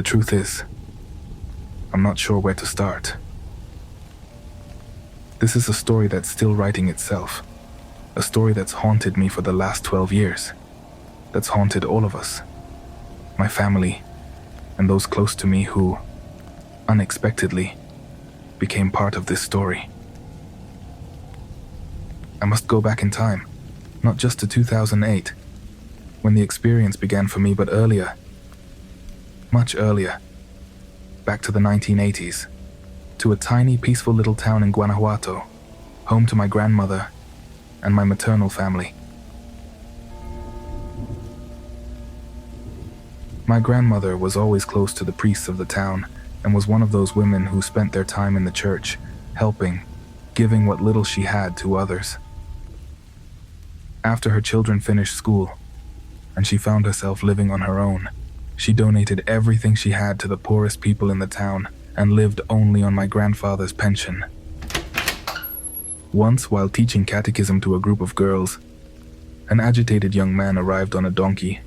truth is, I'm not sure where to start. This is a story that's still writing itself. A story that's haunted me for the last 12 years. That's haunted all of us. My family, and those close to me who, unexpectedly, became part of this story. I must go back in time, not just to 2008, when the experience began for me, but earlier, much earlier, back to the 1980s, to a tiny, peaceful little town in Guanajuato, home to my grandmother and my maternal family. My grandmother was always close to the priests of the town and was one of those women who spent their time in the church, helping, giving what little she had to others. After her children finished school, and she found herself living on her own, she donated everything she had to the poorest people in the town and lived only on my grandfather's pension. Once, while teaching catechism to a group of girls, an agitated young man arrived on a donkey,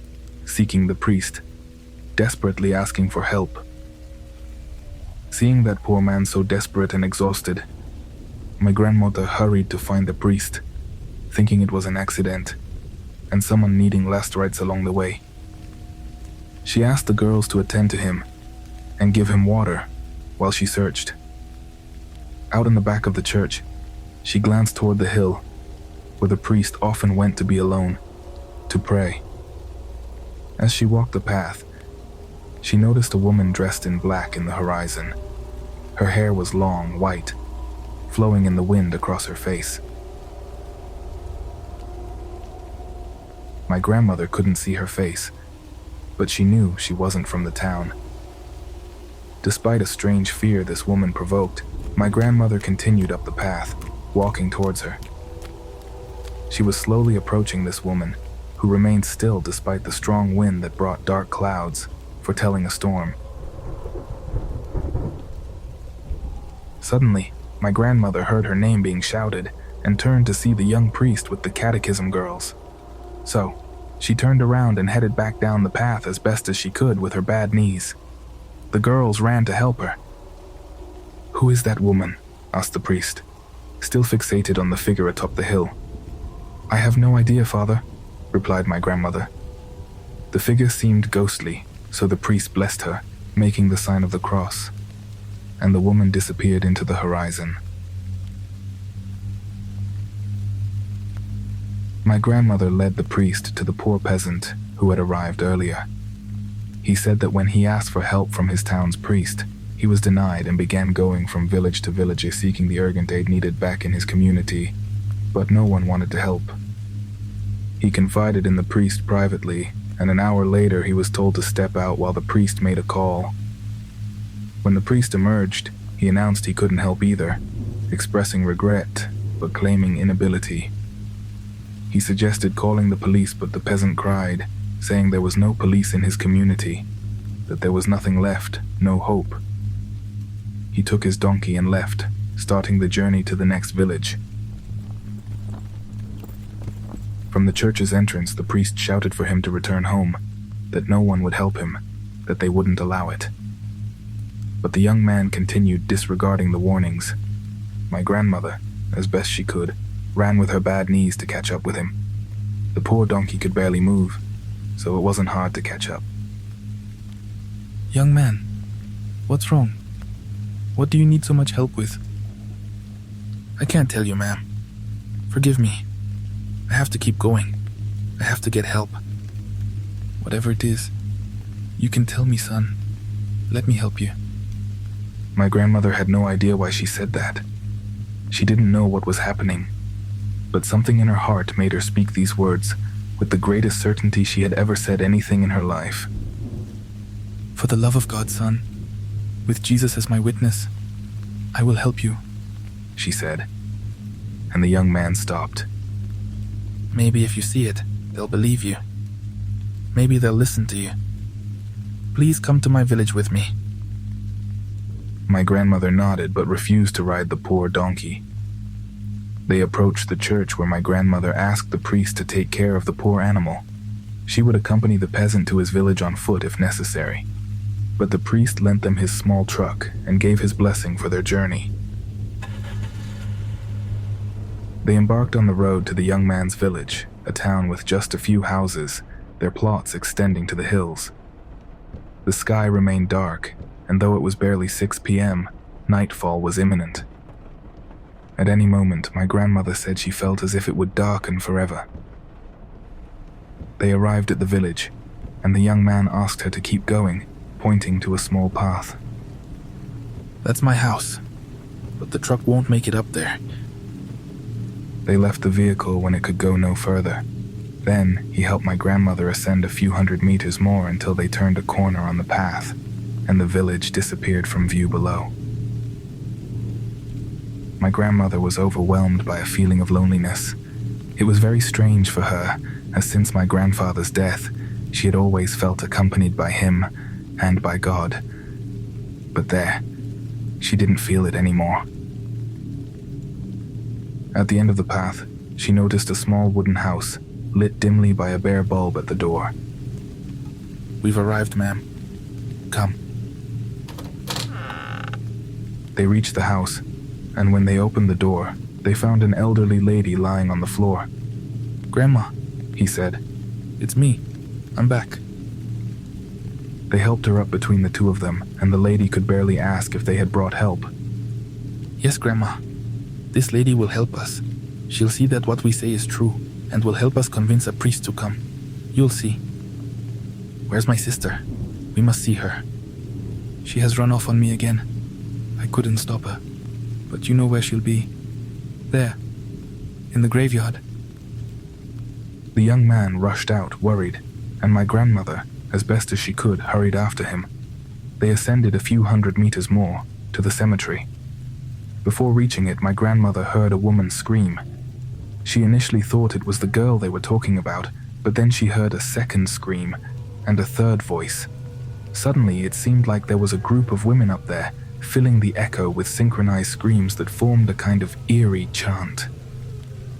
seeking the priest, desperately asking for help. Seeing that poor man so desperate and exhausted, my grandmother hurried to find the priest, thinking it was an accident and someone needing last rites along the way. She asked the girls to attend to him and give him water while she searched. Out in the back of the church, she glanced toward the hill, where the priest often went to be alone, to pray. As she walked the path, she noticed a woman dressed in black in the horizon. Her hair was long, white, flowing in the wind across her face. My grandmother couldn't see her face, but she knew she wasn't from the town. Despite a strange fear this woman provoked, my grandmother continued up the path, walking towards her. She was slowly approaching this woman, who remained still despite the strong wind that brought dark clouds, foretelling a storm. Suddenly, my grandmother heard her name being shouted and turned to see the young priest with the catechism girls. So, she turned around and headed back down the path as best as she could with her bad knees. The girls ran to help her. "Who is that woman?" asked the priest, still fixated on the figure atop the hill. "I have no idea, Father," replied my grandmother. The figure seemed ghostly, so the priest blessed her, making the sign of the cross, and the woman disappeared into the horizon. My grandmother led the priest to the poor peasant who had arrived earlier. He said that when he asked for help from his town's priest, he was denied and began going from village to village seeking the urgent aid needed back in his community, but no one wanted to help. He confided in the priest privately, and an hour later he was told to step out while the priest made a call. When the priest emerged, he announced he couldn't help either, expressing regret, but claiming inability. He suggested calling the police, but the peasant cried, saying there was no police in his community, that there was nothing left, no hope. He took his donkey and left, starting the journey to the next village. From the church's entrance, the priest shouted for him to return home, that no one would help him, that they wouldn't allow it. But the young man continued disregarding the warnings. My grandmother, as best she could, ran with her bad knees to catch up with him. The poor donkey could barely move, so it wasn't hard to catch up. "Young man, what's wrong? What do you need so much help with?" "I can't tell you, ma'am. Forgive me. I have to keep going. I have to get help. Whatever it is, you can tell me, son. Let me help you." My grandmother had no idea why she said that. She didn't know what was happening, but something in her heart made her speak these words with the greatest certainty she had ever said anything in her life. "For the love of God, son, with Jesus as my witness, I will help you," she said, and the young man stopped. "Maybe if you see it, they'll believe you. Maybe they'll listen to you. Please come to my village with me." My grandmother nodded but refused to ride the poor donkey. They approached the church where my grandmother asked the priest to take care of the poor animal. She would accompany the peasant to his village on foot if necessary. but the priest lent them his small truck and gave his blessing for their journey. They embarked on the road to the young man's village, a town with just a few houses, their plots extending to the hills. The sky remained dark, and though it was barely 6 p.m., nightfall was imminent. At any moment, my grandmother said she felt as if it would darken forever. They arrived at the village, and the young man asked her to keep going, pointing to a small path. "That's my house, but the truck won't make it up there." They left the vehicle when it could go no further. Then he helped my grandmother ascend a few hundred meters more until they turned a corner on the path, and the village disappeared from view below. My grandmother was overwhelmed by a feeling of loneliness. It was very strange for her, as since my grandfather's death, she had always felt accompanied by him and by God. But there, she didn't feel it anymore. At the end of the path, she noticed a small wooden house, lit dimly by a bare bulb at the door. "We've arrived, ma'am. Come." They reached the house, and when they opened the door, they found an elderly lady lying on the floor. "Grandma," he said. "It's me. I'm back." They helped her up between the two of them, and the lady could barely ask if they had brought help. "Yes, Grandma. This lady will help us. She'll see that what we say is true, and will help us convince a priest to come. You'll see. Where's my sister? We must see her. She has run off on me again. I couldn't stop her. But you know where she'll be. There. In the graveyard." The young man rushed out, worried, and my grandmother, as best as she could, hurried after him. They ascended a few hundred meters more, to the cemetery. Before reaching it, my grandmother heard a woman scream. She initially thought it was the girl they were talking about, but then she heard a second scream, and a third voice. Suddenly, it seemed like there was a group of women up there, filling the echo with synchronized screams that formed a kind of eerie chant.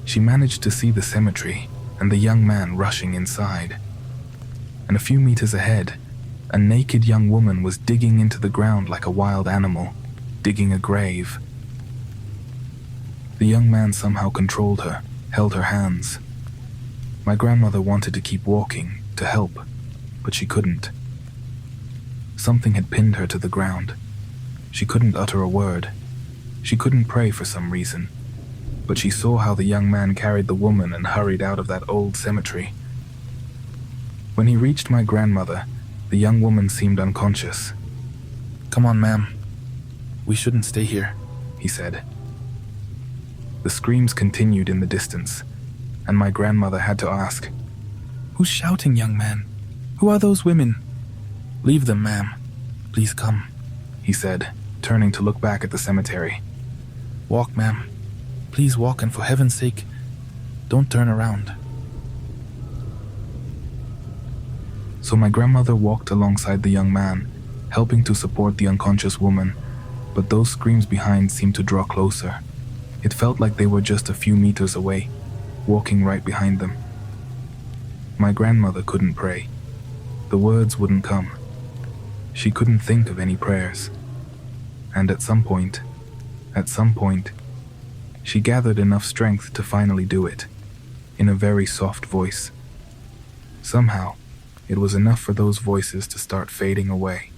She managed to see the cemetery, and the young man rushing inside. And a few meters ahead, a naked young woman was digging into the ground like a wild animal, digging a grave. The young man somehow controlled her, held her hands. My grandmother wanted to keep walking, to help, but she couldn't. Something had pinned her to the ground. She couldn't utter a word. She couldn't pray for some reason, but she saw how the young man carried the woman and hurried out of that old cemetery. When he reached my grandmother, the young woman seemed unconscious. "Come on, ma'am. We shouldn't stay here," he said. The screams continued in the distance, and my grandmother had to ask, "Who's shouting, young man? Who are those women?" "Leave them, ma'am. Please come," he said, turning to look back at the cemetery. "Walk, ma'am. Please walk, and for heaven's sake, don't turn around." So my grandmother walked alongside the young man, helping to support the unconscious woman, but those screams behind seemed to draw closer. It felt like they were just a few meters away, walking right behind them. My grandmother couldn't pray. The words wouldn't come. She couldn't think of any prayers. And at some point, she gathered enough strength to finally do it, in a very soft voice. Somehow, it was enough for those voices to start fading away.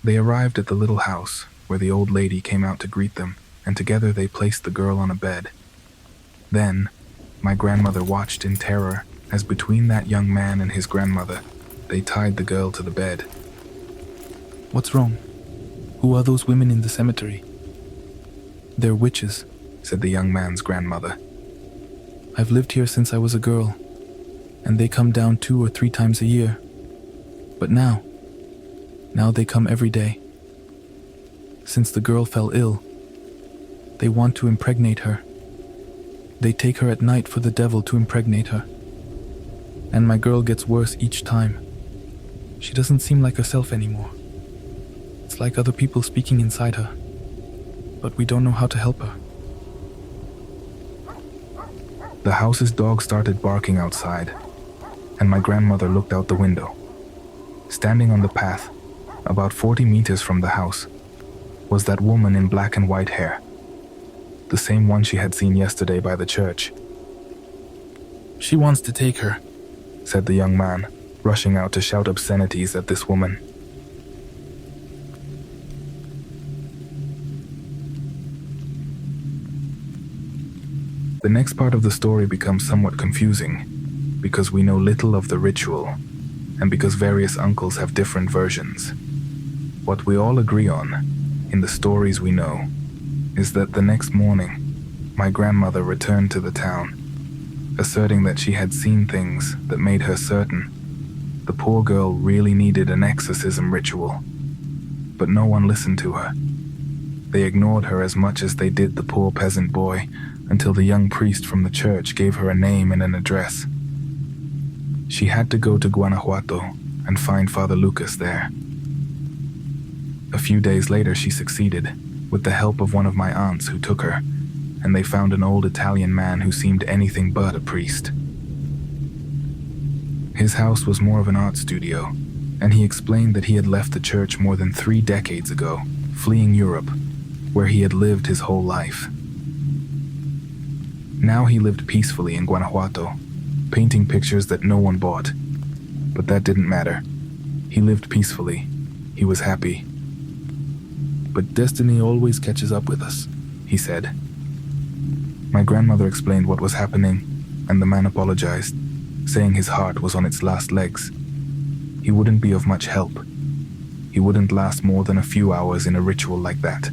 They arrived at the little house, where the old lady came out to greet them, and together they placed the girl on a bed. Then, my grandmother watched in terror as between that young man and his grandmother, they tied the girl to the bed. "What's wrong? Who are those women in the cemetery?" "They're witches," said the young man's grandmother. "I've lived here since I was a girl, and they come down 2 or 3 times a year. But now they come every day. Since the girl fell ill, they want to impregnate her. They take her at night for the devil to impregnate her. And my girl gets worse each time. She doesn't seem like herself anymore. It's like other people speaking inside her. But we don't know how to help her." The house's dog started barking outside, and my grandmother looked out the window. Standing on the path, about 40 meters from the house, was that woman in black and white hair, the same one she had seen yesterday by the church. "She wants to take her," said the young man, rushing out to shout obscenities at this woman. The next part of the story becomes somewhat confusing, because we know little of the ritual, and because various uncles have different versions. What we all agree on, in the stories we know, is that the next morning, my grandmother returned to the town, asserting that she had seen things that made her certain the poor girl really needed an exorcism ritual. But no one listened to her. They ignored her as much as they did the poor peasant boy, until the young priest from the church gave her a name and an address. She had to go to Guanajuato and find Father Lucas there. A few days later she succeeded, with the help of one of my aunts who took her, and they found an old Italian man who seemed anything but a priest. His house was more of an art studio, and he explained that he had left the church more than 3 decades ago, fleeing Europe, where he had lived his whole life. Now he lived peacefully in Guanajuato, painting pictures that no one bought. But that didn't matter. He lived peacefully. He was happy. "But destiny always catches up with us," he said. My grandmother explained what was happening, and the man apologized, saying his heart was on its last legs. He wouldn't be of much help. He wouldn't last more than a few hours in a ritual like that.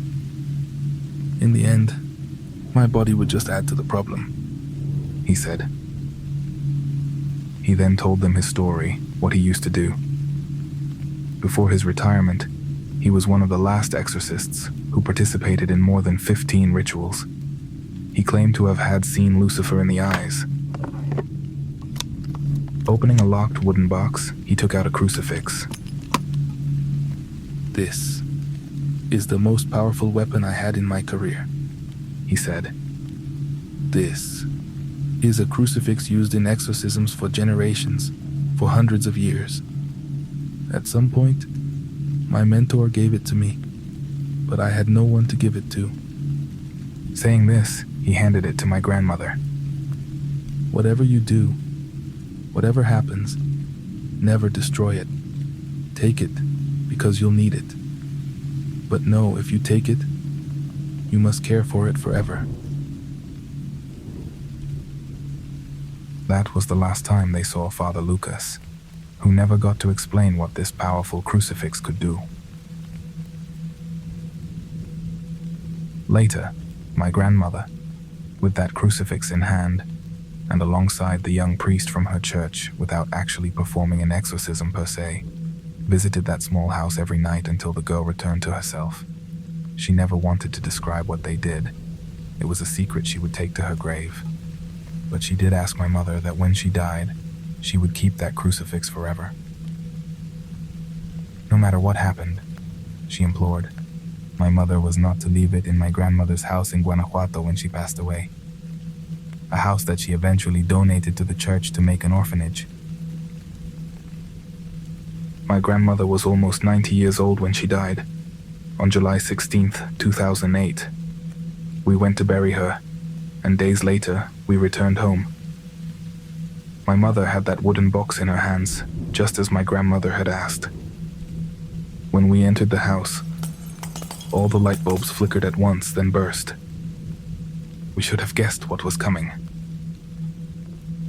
"In the end, my body would just add to the problem," he said. He then told them his story, what he used to do. Before his retirement, he was one of the last exorcists who participated in more than 15 rituals. He claimed to have had seen Lucifer in the eyes. Opening a locked wooden box, he took out a crucifix. "This is the most powerful weapon I had in my career," he said. "This is a crucifix used in exorcisms for generations, for hundreds of years. At some point, my mentor gave it to me, but I had no one to give it to." Saying this, he handed it to my grandmother. "Whatever you do, whatever happens, never destroy it. Take it, because you'll need it. But know, if you take it, you must care for it forever." That was the last time they saw Father Lucas, who never got to explain what this powerful crucifix could do. Later, my grandmother, with that crucifix in hand, and alongside the young priest from her church without actually performing an exorcism per se, visited that small house every night until the girl returned to herself. She never wanted to describe what they did. It was a secret she would take to her grave. But she did ask my mother that when she died, she would keep that crucifix forever. No matter what happened, she implored, my mother was not to leave it in my grandmother's house in Guanajuato when she passed away. A house that she eventually donated to the church to make an orphanage. My grandmother was almost 90 years old when she died, on July 16th, 2008. We went to bury her, and days later, we returned home. My mother had that wooden box in her hands, just as my grandmother had asked. When we entered the house, all the light bulbs flickered at once, then burst. We should have guessed what was coming.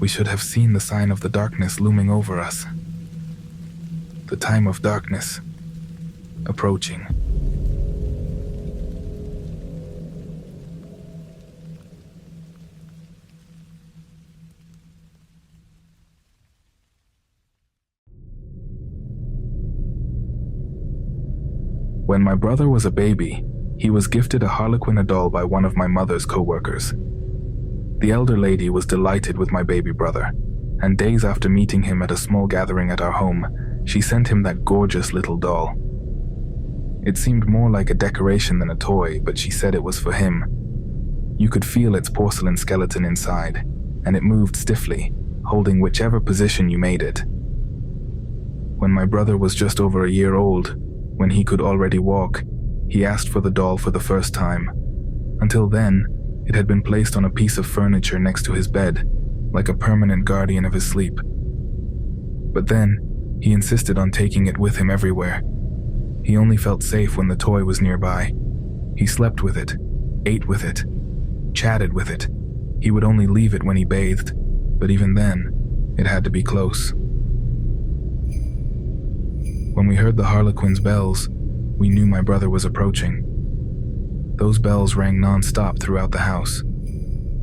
We should have seen the sign of the darkness looming over us. The time of darkness approaching. When my brother was a baby, he was gifted a Harlequin doll by one of my mother's co-workers. The elder lady was delighted with my baby brother, and days after meeting him at a small gathering at our home, she sent him that gorgeous little doll. It seemed more like a decoration than a toy, but she said it was for him. You could feel its porcelain skeleton inside, and it moved stiffly, holding whichever position you made it. When my brother was just over a year old, when he could already walk, he asked for the doll for the first time. Until then, it had been placed on a piece of furniture next to his bed, like a permanent guardian of his sleep. But then, he insisted on taking it with him everywhere. He only felt safe when the toy was nearby. He slept with it, ate with it, chatted with it. He would only leave it when he bathed, but even then, it had to be close. When we heard the Harlequin's bells, we knew my brother was approaching. Those bells rang non-stop throughout the house.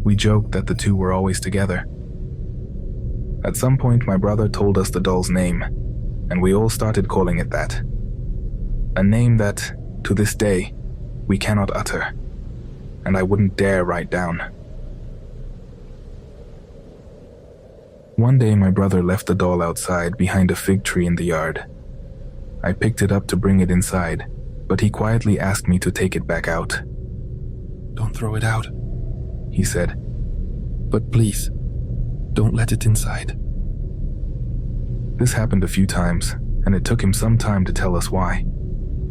We joked that the two were always together. At some point, my brother told us the doll's name, and we all started calling it that. A name that, to this day, we cannot utter, and I wouldn't dare write down. One day, my brother left the doll outside behind a fig tree in the yard. I picked it up to bring it inside, but he quietly asked me to take it back out. "Don't throw it out," he said. "But please, don't let it inside." This happened a few times, and it took him some time to tell us why.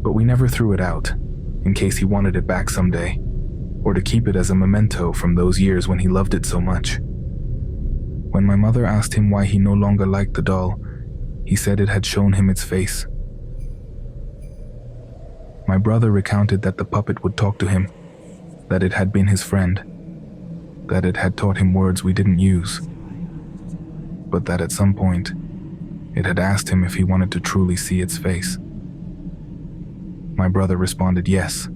But we never threw it out, in case he wanted it back someday, or to keep it as a memento from those years when he loved it so much. When my mother asked him why he no longer liked the doll, he said it had shown him its face. My brother recounted that the puppet would talk to him, that it had been his friend, that it had taught him words we didn't use, but that at some point, it had asked him if he wanted to truly see its face. My brother responded yes,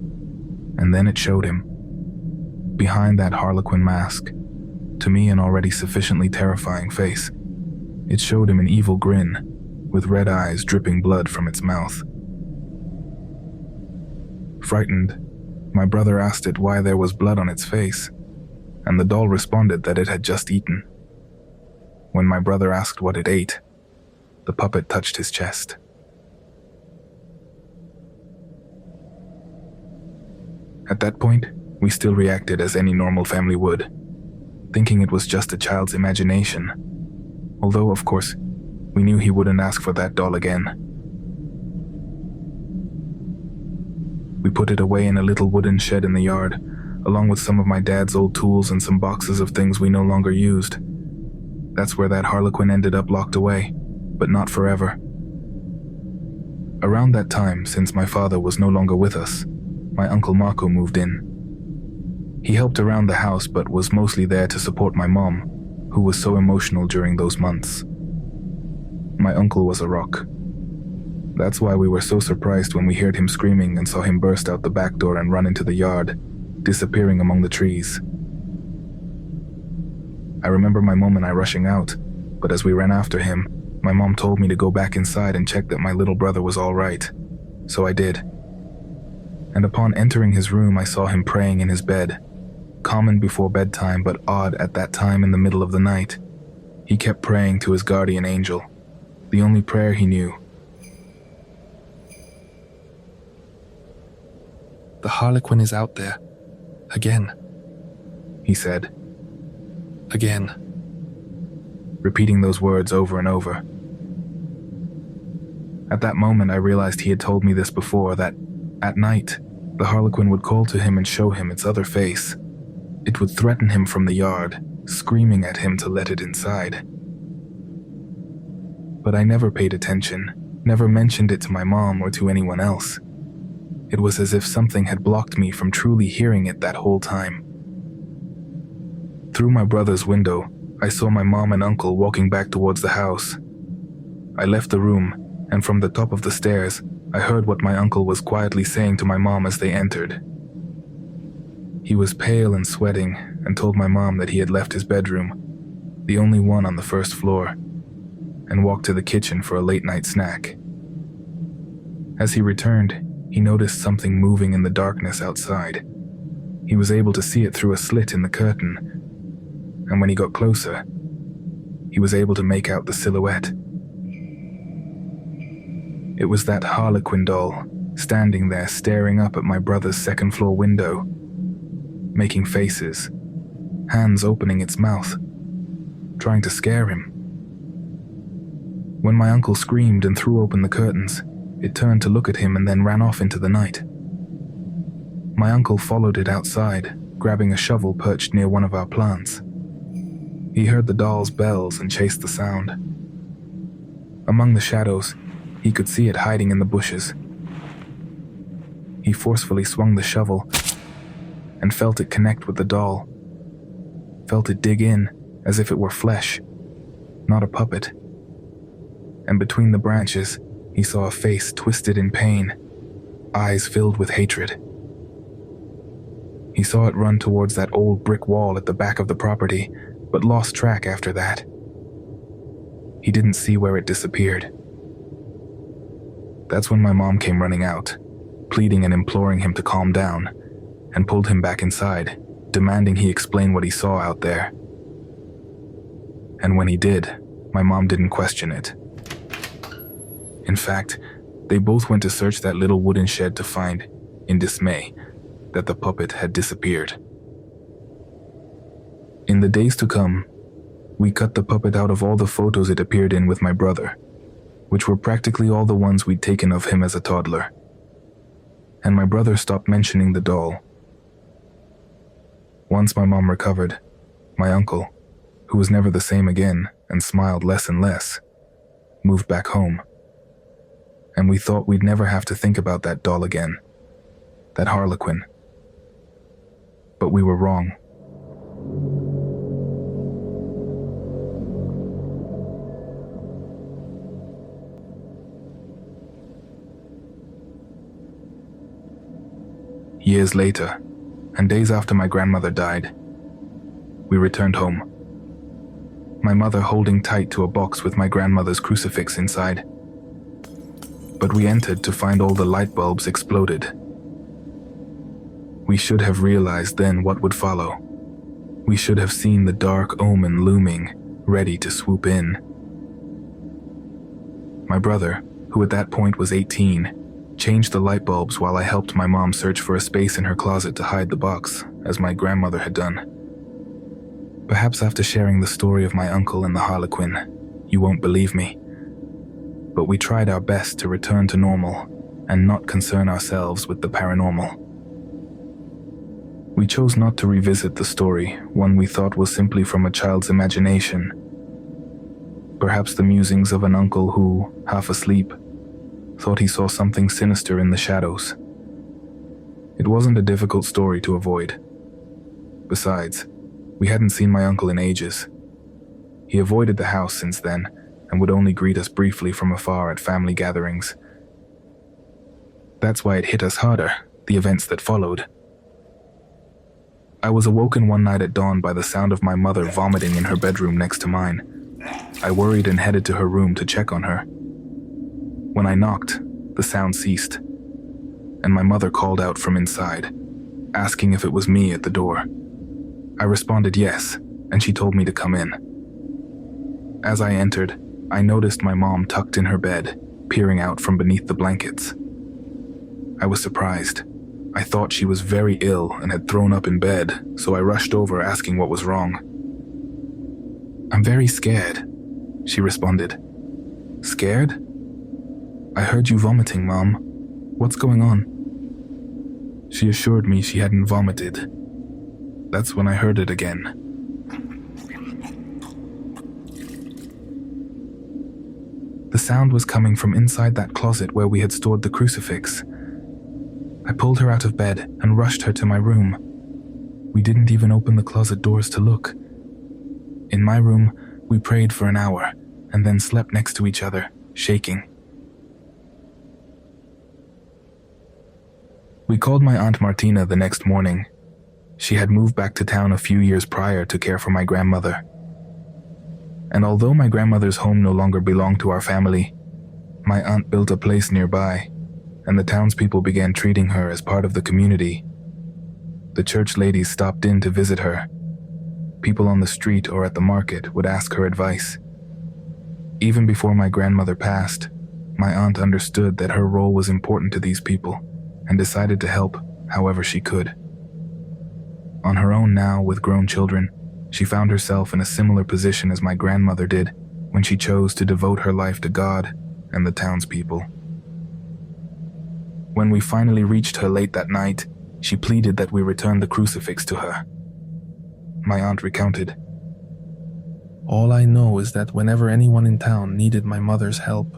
and then it showed him. Behind that Harlequin mask, to me an already sufficiently terrifying face, it showed him an evil grin, with red eyes dripping blood from its mouth. Frightened, my brother asked it why there was blood on its face, and the doll responded that it had just eaten. When my brother asked what it ate, the puppet touched his chest. At that point, we still reacted as any normal family would, thinking it was just a child's imagination, although, of course, we knew he wouldn't ask for that doll again. We put it away in a little wooden shed in the yard, along with some of my dad's old tools and some boxes of things we no longer used. That's where that Harlequin ended up locked away, but not forever. Around that time, since my father was no longer with us, my uncle Marco moved in. He helped around the house but was mostly there to support my mom, who was so emotional during those months. My uncle was a rock. That's why we were so surprised when we heard him screaming and saw him burst out the back door and run into the yard, disappearing among the trees. I remember my mom and I rushing out, but as we ran after him, my mom told me to go back inside and check that my little brother was all right. So I did. And upon entering his room, I saw him praying in his bed, common before bedtime but odd at that time in the middle of the night. He kept praying to his guardian angel, the only prayer he knew. "The Harlequin is out there. Again," he said, "Again." repeating those words over and over. At that moment, I realized he had told me this before, that at night, the Harlequin would call to him and show him its other face. It would threaten him from the yard, screaming at him to let it inside. But I never paid attention, never mentioned it to my mom or to anyone else. It was as if something had blocked me from truly hearing it that whole time. Through my brother's window, I saw my mom and uncle walking back towards the house. I left the room, and from the top of the stairs, I heard what my uncle was quietly saying to my mom as they entered. He was pale and sweating, and told my mom that he had left his bedroom, the only one on the first floor, and walked to the kitchen for a late-night snack. As he returned, he noticed something moving in the darkness outside. He was able to see it through a slit in the curtain, and when he got closer, he was able to make out the silhouette. It was that Harlequin doll, standing there staring up at my brother's second-floor window, making faces, hands opening its mouth, trying to scare him. When my uncle screamed and threw open the curtains, it turned to look at him and then ran off into the night. My uncle followed it outside, grabbing a shovel perched near one of our plants. He heard the doll's bells and chased the sound. Among the shadows, he could see it hiding in the bushes. He forcefully swung the shovel and felt it connect with the doll. Felt it dig in as if it were flesh, not a puppet. And between the branches, he saw a face twisted in pain, eyes filled with hatred. He saw it run towards that old brick wall at the back of the property, but lost track after that. He didn't see where it disappeared. That's when my mom came running out, pleading and imploring him to calm down, and pulled him back inside, demanding he explain what he saw out there. And when he did, my mom didn't question it. In fact, they both went to search that little wooden shed to find, in dismay, that the puppet had disappeared. In the days to come, we cut the puppet out of all the photos it appeared in with my brother, which were practically all the ones we'd taken of him as a toddler. And my brother stopped mentioning the doll. Once my mom recovered, my uncle, who was never the same again and smiled less and less, moved back home. And we thought we'd never have to think about that doll again, that Harlequin. But we were wrong. Years later, and days after my grandmother died, we returned home. My mother holding tight to a box with my grandmother's crucifix inside. But we entered to find all the light bulbs exploded. We should have realized then what would follow. We should have seen the dark omen looming, ready to swoop in. My brother, who at that point was 18, changed the light bulbs while I helped my mom search for a space in her closet to hide the box, as my grandmother had done. Perhaps after sharing the story of my uncle and the Harlequin, you won't believe me. But we tried our best to return to normal and not concern ourselves with the paranormal. We chose not to revisit the story, one we thought was simply from a child's imagination. Perhaps the musings of an uncle who, half asleep, thought he saw something sinister in the shadows. It wasn't a difficult story to avoid. Besides, we hadn't seen my uncle in ages. He avoided the house since then, and would only greet us briefly from afar at family gatherings. That's why it hit us harder, the events that followed. I was awoken one night at dawn by the sound of my mother vomiting in her bedroom next to mine. I worried and headed to her room to check on her. When I knocked, the sound ceased, and my mother called out from inside, asking if it was me at the door. I responded yes, and she told me to come in. As I entered, I noticed my mom tucked in her bed, peering out from beneath the blankets. I was surprised. I thought she was very ill and had thrown up in bed, so I rushed over asking what was wrong. "I'm very scared," she responded. "Scared? I heard you vomiting, Mom. What's going on?" She assured me she hadn't vomited. That's when I heard it again. The sound was coming from inside that closet where we had stored the crucifix. I pulled her out of bed and rushed her to my room. We didn't even open the closet doors to look. In my room, we prayed for an hour and then slept next to each other, shaking. We called my Aunt Martina the next morning. She had moved back to town a few years prior to care for my grandmother. And although my grandmother's home no longer belonged to our family, my aunt built a place nearby, and the townspeople began treating her as part of the community. The church ladies stopped in to visit her. People on the street or at the market would ask her advice. Even before my grandmother passed, my aunt understood that her role was important to these people and decided to help however she could. On her own now, with grown children, she found herself in a similar position as my grandmother did, when she chose to devote her life to God and the townspeople. When we finally reached her late that night, she pleaded that we return the crucifix to her. My aunt recounted, "All I know is that whenever anyone in town needed my mother's help,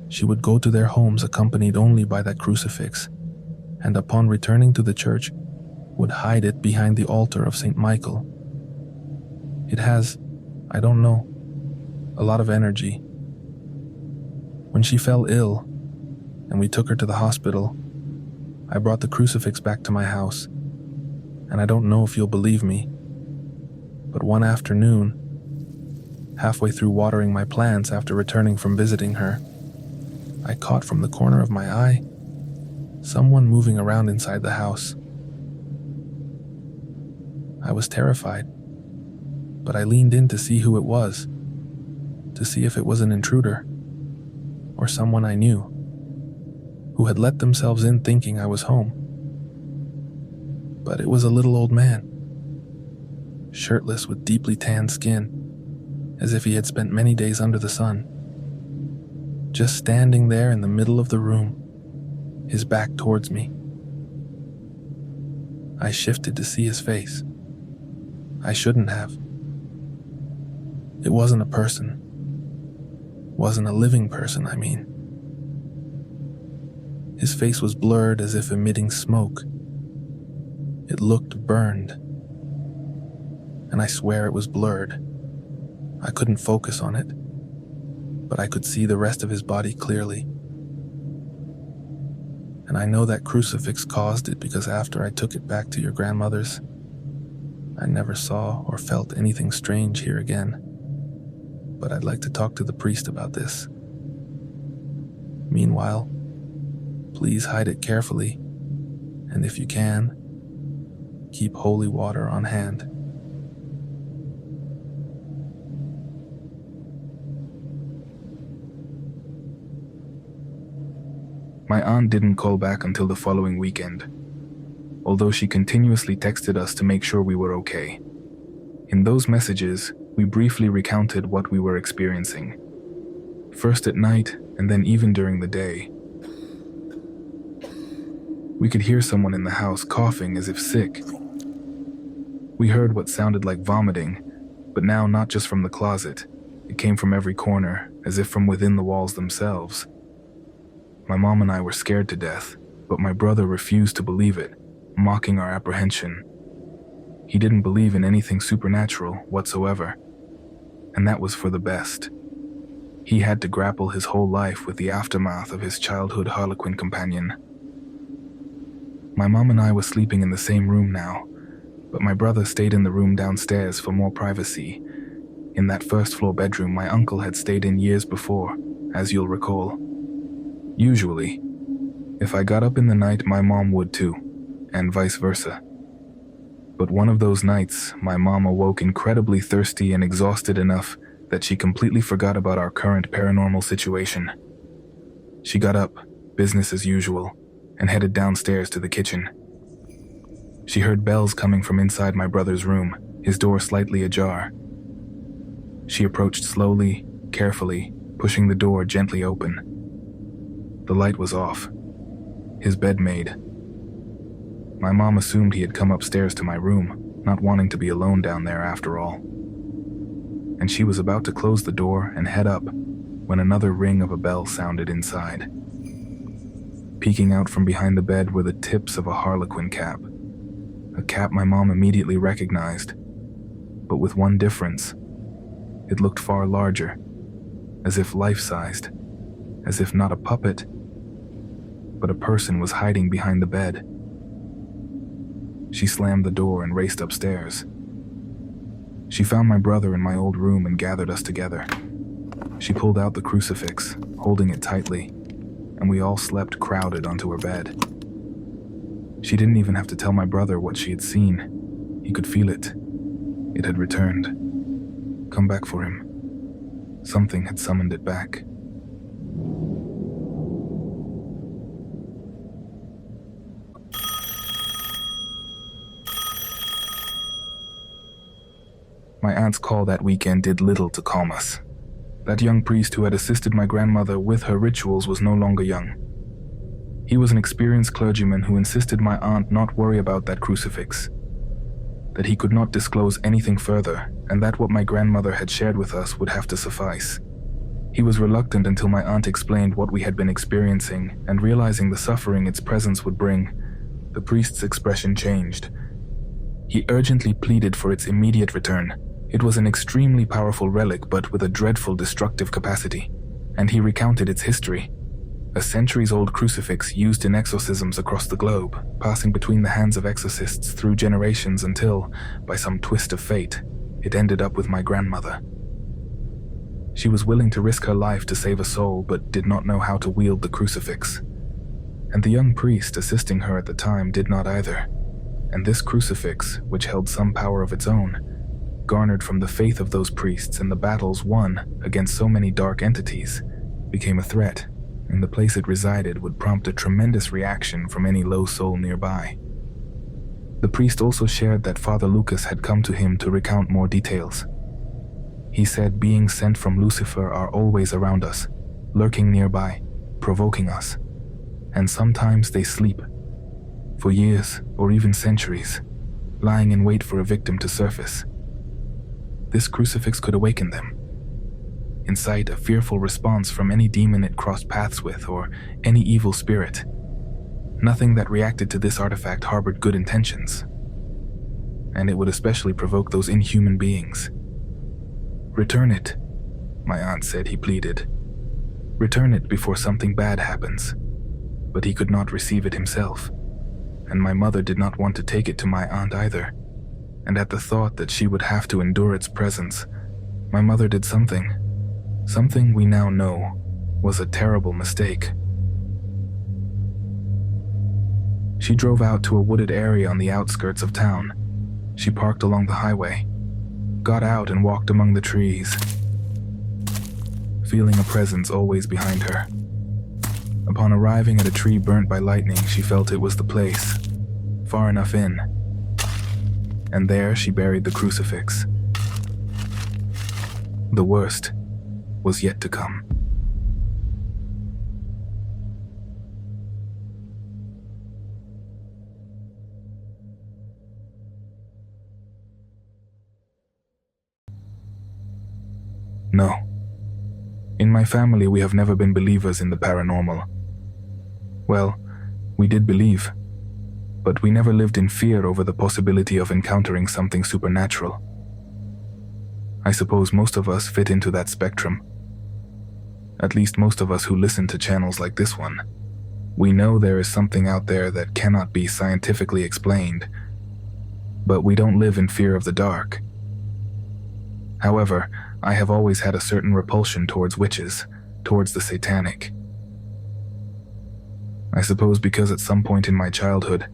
she would go to their homes accompanied only by that crucifix, and upon returning to the church, would hide it behind the altar of St. Michael. It has, I don't know, a lot of energy. When she fell ill, and we took her to the hospital, I brought the crucifix back to my house, and I don't know if you'll believe me, but one afternoon, halfway through watering my plants after returning from visiting her, I caught from the corner of my eye someone moving around inside the house. I was terrified, but I leaned in to see who it was, to see if it was an intruder, or someone I knew, who had let themselves in thinking I was home. But it was a little old man, shirtless with deeply tanned skin, as if he had spent many days under the sun, just standing there in the middle of the room, his back towards me. I shifted to see his face. I shouldn't have. It wasn't a person. Wasn't a living person, I mean. His face was blurred as if emitting smoke. It looked burned. And I swear it was blurred. I couldn't focus on it, but I could see the rest of his body clearly. And I know that crucifix caused it because after I took it back to your grandmother's, I never saw or felt anything strange here again. But I'd like to talk to the priest about this. Meanwhile, please hide it carefully, and if you can, keep holy water on hand. My aunt didn't call back until the following weekend, although she continuously texted us to make sure we were okay. In those messages, we briefly recounted what we were experiencing, first at night and then even during the day. We could hear someone in the house coughing as if sick. We heard what sounded like vomiting, but now not just from the closet. It came from every corner, as if from within the walls themselves. My mom and I were scared to death, but my brother refused to believe it, mocking our apprehension. He didn't believe in anything supernatural whatsoever, and that was for the best. He had to grapple his whole life with the aftermath of his childhood Harlequin companion. My mom and I were sleeping in the same room now, but my brother stayed in the room downstairs for more privacy. In that first-floor bedroom my uncle had stayed in years before, as you'll recall. Usually, if I got up in the night, my mom would too, and vice versa. But one of those nights, my mom awoke incredibly thirsty and exhausted enough that she completely forgot about our current paranormal situation. She got up, business as usual, and headed downstairs to the kitchen. She heard bells coming from inside my brother's room, his door slightly ajar. She approached slowly, carefully, pushing the door gently open. The light was off. His bed made. My mom assumed he had come upstairs to my room, not wanting to be alone down there after all. And she was about to close the door and head up when another ring of a bell sounded inside. Peeking out from behind the bed were the tips of a Harlequin cap. A cap my mom immediately recognized, but with one difference. It looked far larger, as if life-sized, as if not a puppet, but a person was hiding behind the bed. She slammed the door and raced upstairs. She found my brother in my old room and gathered us together. She pulled out the crucifix, holding it tightly, and we all slept crowded onto her bed. She didn't even have to tell my brother what she had seen. He could feel it. It had returned. Come back for him. Something had summoned it back. My aunt's call that weekend did little to calm us. That young priest who had assisted my grandmother with her rituals was no longer young. He was an experienced clergyman who insisted my aunt not worry about that crucifix, that he could not disclose anything further, and that what my grandmother had shared with us would have to suffice. He was reluctant until my aunt explained what we had been experiencing, and realizing the suffering its presence would bring, the priest's expression changed. He urgently pleaded for its immediate return. It was an extremely powerful relic, but with a dreadful destructive capacity, and he recounted its history. A centuries-old crucifix used in exorcisms across the globe, passing between the hands of exorcists through generations until, by some twist of fate, it ended up with my grandmother. She was willing to risk her life to save a soul, but did not know how to wield the crucifix. And the young priest assisting her at the time did not either. And this crucifix, which held some power of its own, garnered from the faith of those priests and the battles won against so many dark entities, became a threat, and the place it resided would prompt a tremendous reaction from any low soul nearby. The priest also shared that Father Lucas had come to him to recount more details. He said beings sent from Lucifer are always around us, lurking nearby, provoking us, and sometimes they sleep, for years or even centuries, lying in wait for a victim to surface. This crucifix could awaken them, incite a fearful response from any demon it crossed paths with or any evil spirit. Nothing that reacted to this artifact harbored good intentions, and it would especially provoke those inhuman beings. "Return it," my aunt said. He pleaded. "Return it before something bad happens." But he could not receive it himself, and my mother did not want to take it to my aunt either. And at the thought that she would have to endure its presence, my mother did something we now know was a terrible mistake. She drove out to a wooded area on the outskirts of town. She parked along the highway, got out and walked among the trees, feeling a presence always behind her. Upon arriving at a tree burnt by lightning, she felt it was the place, far enough in, and there she buried the crucifix. The worst was yet to come. No. In my family, we have never been believers in the paranormal. Well, we did believe, but we never lived in fear over the possibility of encountering something supernatural. I suppose most of us fit into that spectrum. At least most of us who listen to channels like this one. We know there is something out there that cannot be scientifically explained, but we don't live in fear of the dark. However, I have always had a certain repulsion towards witches, towards the satanic. I suppose because at some point in my childhood,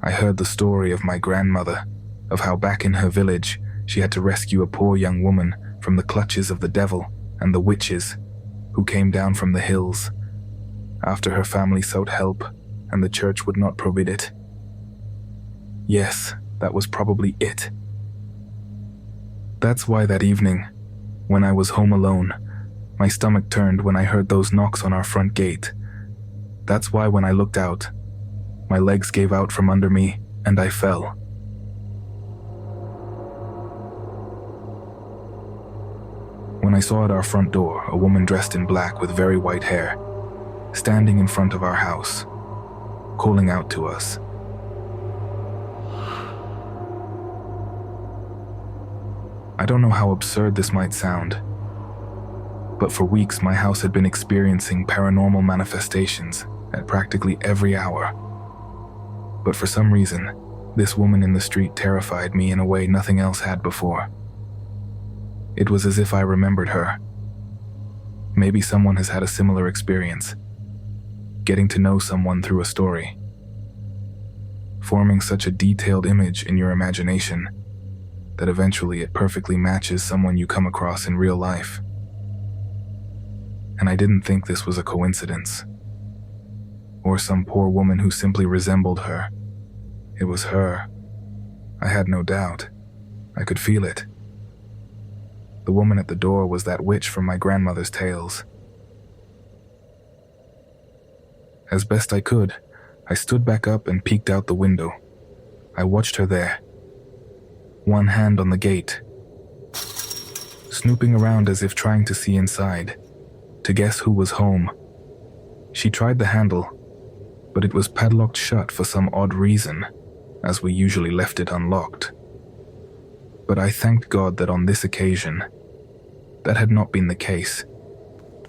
I heard the story of my grandmother, of how back in her village, she had to rescue a poor young woman from the clutches of the devil and the witches who came down from the hills, after her family sought help and the church would not provide it. Yes, that was probably it. That's why that evening, when I was home alone, my stomach turned when I heard those knocks on our front gate. That's why when I looked out, my legs gave out from under me and I fell. When I saw at our front door a woman dressed in black with very white hair, standing in front of our house, calling out to us. I don't know how absurd this might sound, but for weeks my house had been experiencing paranormal manifestations at practically every hour. But for some reason, this woman in the street terrified me in a way nothing else had before. It was as if I remembered her. Maybe someone has had a similar experience, getting to know someone through a story, forming such a detailed image in your imagination that eventually it perfectly matches someone you come across in real life. And I didn't think this was a coincidence, or some poor woman who simply resembled her. It was her. I had no doubt. I could feel it. The woman at the door was that witch from my grandmother's tales. As best I could, I stood back up and peeked out the window. I watched her there, one hand on the gate, snooping around as if trying to see inside, to guess who was home. She tried the handle, but it was padlocked shut for some odd reason, as we usually left it unlocked. But I thanked God that on this occasion, that had not been the case.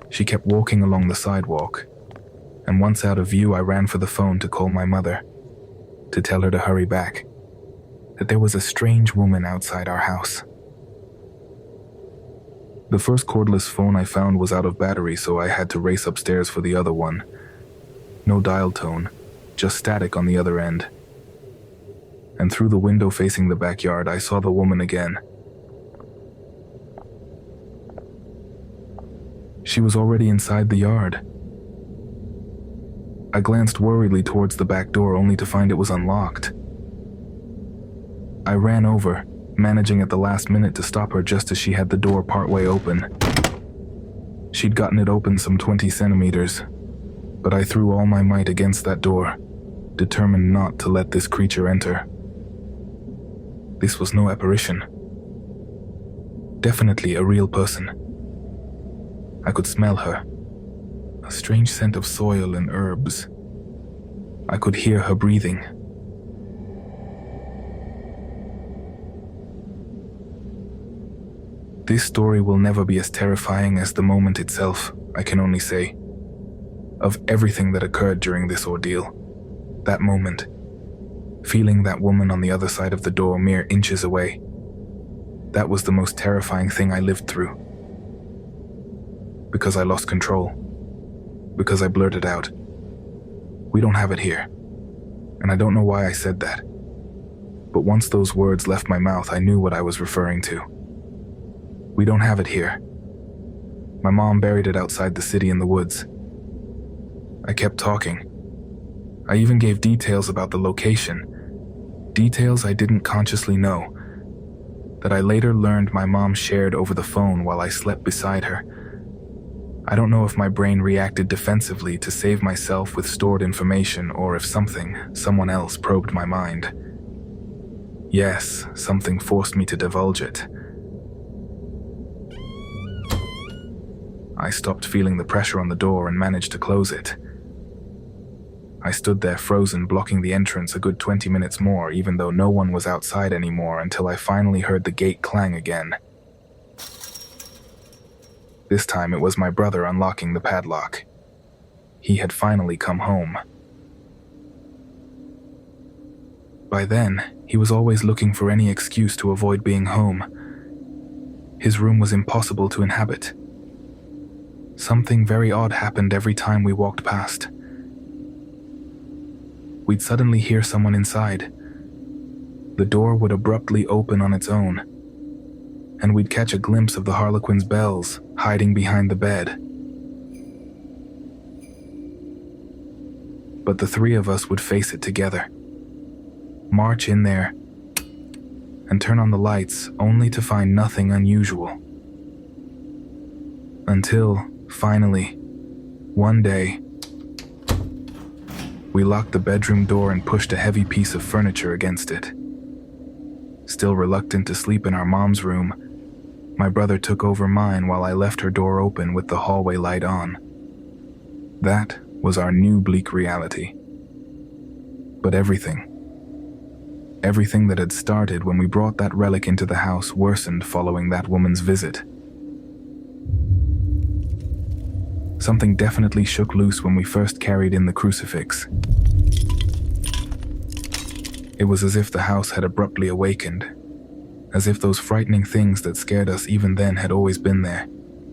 She kept walking along the sidewalk, and once out of view I ran for the phone to call my mother, to tell her to hurry back, that there was a strange woman outside our house. The first cordless phone I found was out of battery, so I had to race upstairs for the other one. No dial tone, just static on the other end. And through the window facing the backyard, I saw the woman again. She was already inside the yard. I glanced worriedly towards the back door only to find it was unlocked. I ran over, managing at the last minute to stop her just as she had the door partway open. She'd gotten it open some 20 centimeters, but I threw all my might against that door, determined not to let this creature enter. This was no apparition. Definitely a real person. I could smell her, a strange scent of soil and herbs. I could hear her breathing. This story will never be as terrifying as the moment itself, I can only say. Of everything that occurred during this ordeal, that moment, feeling that woman on the other side of the door mere inches away, that was the most terrifying thing I lived through. Because I lost control. Because I blurted out, "We don't have it here." And I don't know why I said that. But once those words left my mouth, I knew what I was referring to. We don't have it here. My mom buried it outside the city in the woods. I kept talking. I even gave details about the location. Details I didn't consciously know, that I later learned my mom shared over the phone while I slept beside her. I don't know if my brain reacted defensively to save myself with stored information or if someone else probed my mind. Yes, something forced me to divulge it. I stopped feeling the pressure on the door and managed to close it. I stood there frozen, blocking the entrance a good 20 minutes more, even though no one was outside anymore, until I finally heard the gate clang again. This time it was my brother unlocking the padlock. He had finally come home. By then, he was always looking for any excuse to avoid being home. His room was impossible to inhabit. Something very odd happened every time we walked past. We'd suddenly hear someone inside. The door would abruptly open on its own, and we'd catch a glimpse of the Harlequin's bells hiding behind the bed. But the three of us would face it together, march in there, and turn on the lights only to find nothing unusual. Until, finally, one day, we locked the bedroom door and pushed a heavy piece of furniture against it. Still reluctant to sleep in our mom's room, my brother took over mine while I left her door open with the hallway light on. That was our new bleak reality. But everything that had started when we brought that relic into the house worsened following that woman's visit. Something definitely shook loose when we first carried in the crucifix. It was as if the house had abruptly awakened, as if those frightening things that scared us even then had always been there,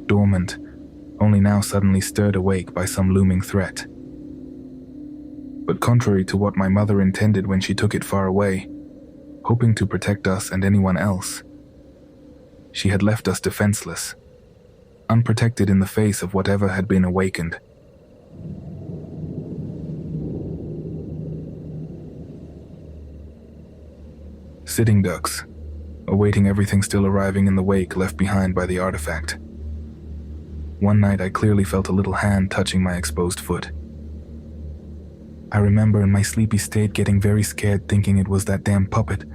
dormant, only now suddenly stirred awake by some looming threat. But contrary to what my mother intended when she took it far away, hoping to protect us and anyone else, she had left us defenseless, unprotected in the face of whatever had been awakened. Sitting ducks, awaiting everything still arriving in the wake left behind by the artifact. One night I clearly felt a little hand touching my exposed foot. I remember in my sleepy state getting very scared thinking it was that damn puppet,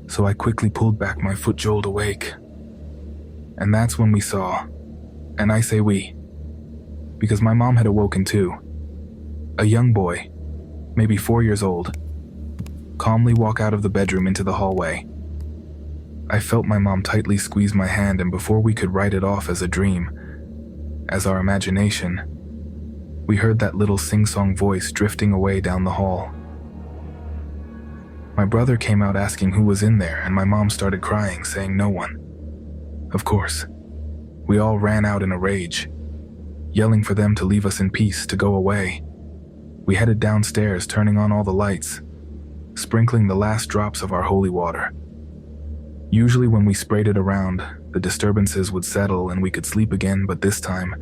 so I quickly pulled back my foot jolt awake. And that's when we saw, and I say we, because my mom had awoken too, a young boy, maybe 4 years old, calmly walk out of the bedroom into the hallway. I felt my mom tightly squeeze my hand, and before we could write it off as a dream, as our imagination, we heard that little sing-song voice drifting away down the hall. My brother came out asking who was in there, and my mom started crying, saying no one. Of course, we all ran out in a rage, yelling for them to leave us in peace, to go away. We headed downstairs, turning on all the lights, sprinkling the last drops of our holy water. Usually when we sprayed it around, the disturbances would settle and we could sleep again, but this time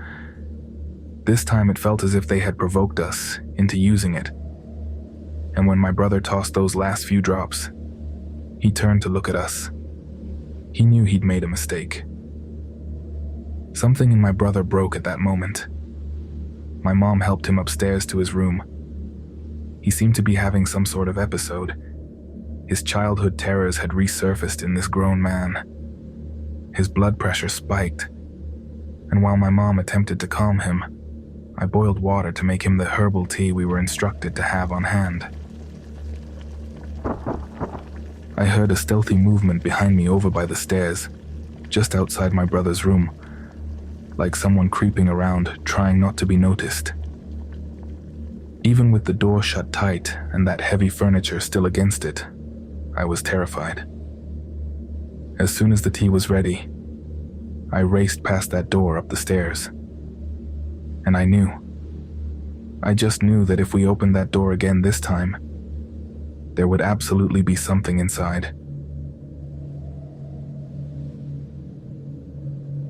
it felt as if they had provoked us into using it. And when my brother tossed those last few drops, he turned to look at us. He knew he'd made a mistake. Something in my brother broke at that moment. My mom helped him upstairs to his room. He seemed to be having some sort of episode. His childhood terrors had resurfaced in this grown man. His blood pressure spiked, and while my mom attempted to calm him, I boiled water to make him the herbal tea we were instructed to have on hand. I heard a stealthy movement behind me over by the stairs, just outside my brother's room, like someone creeping around, trying not to be noticed. Even with the door shut tight and that heavy furniture still against it, I was terrified. As soon as the tea was ready, I raced past that door up the stairs. And I just knew that if we opened that door again this time, there would absolutely be something inside.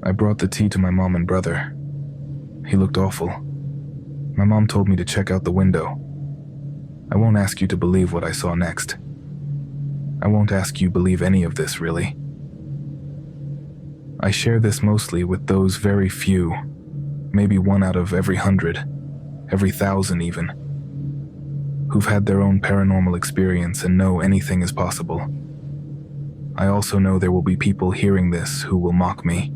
I brought the tea to my mom and brother. He looked awful. My mom told me to check out the window. I won't ask you to believe what I saw next. I won't ask you believe any of this, really. I share this mostly with those very few, maybe 1 out of every 100, every 1,000 even, who've had their own paranormal experience and know anything is possible. I also know there will be people hearing this who will mock me.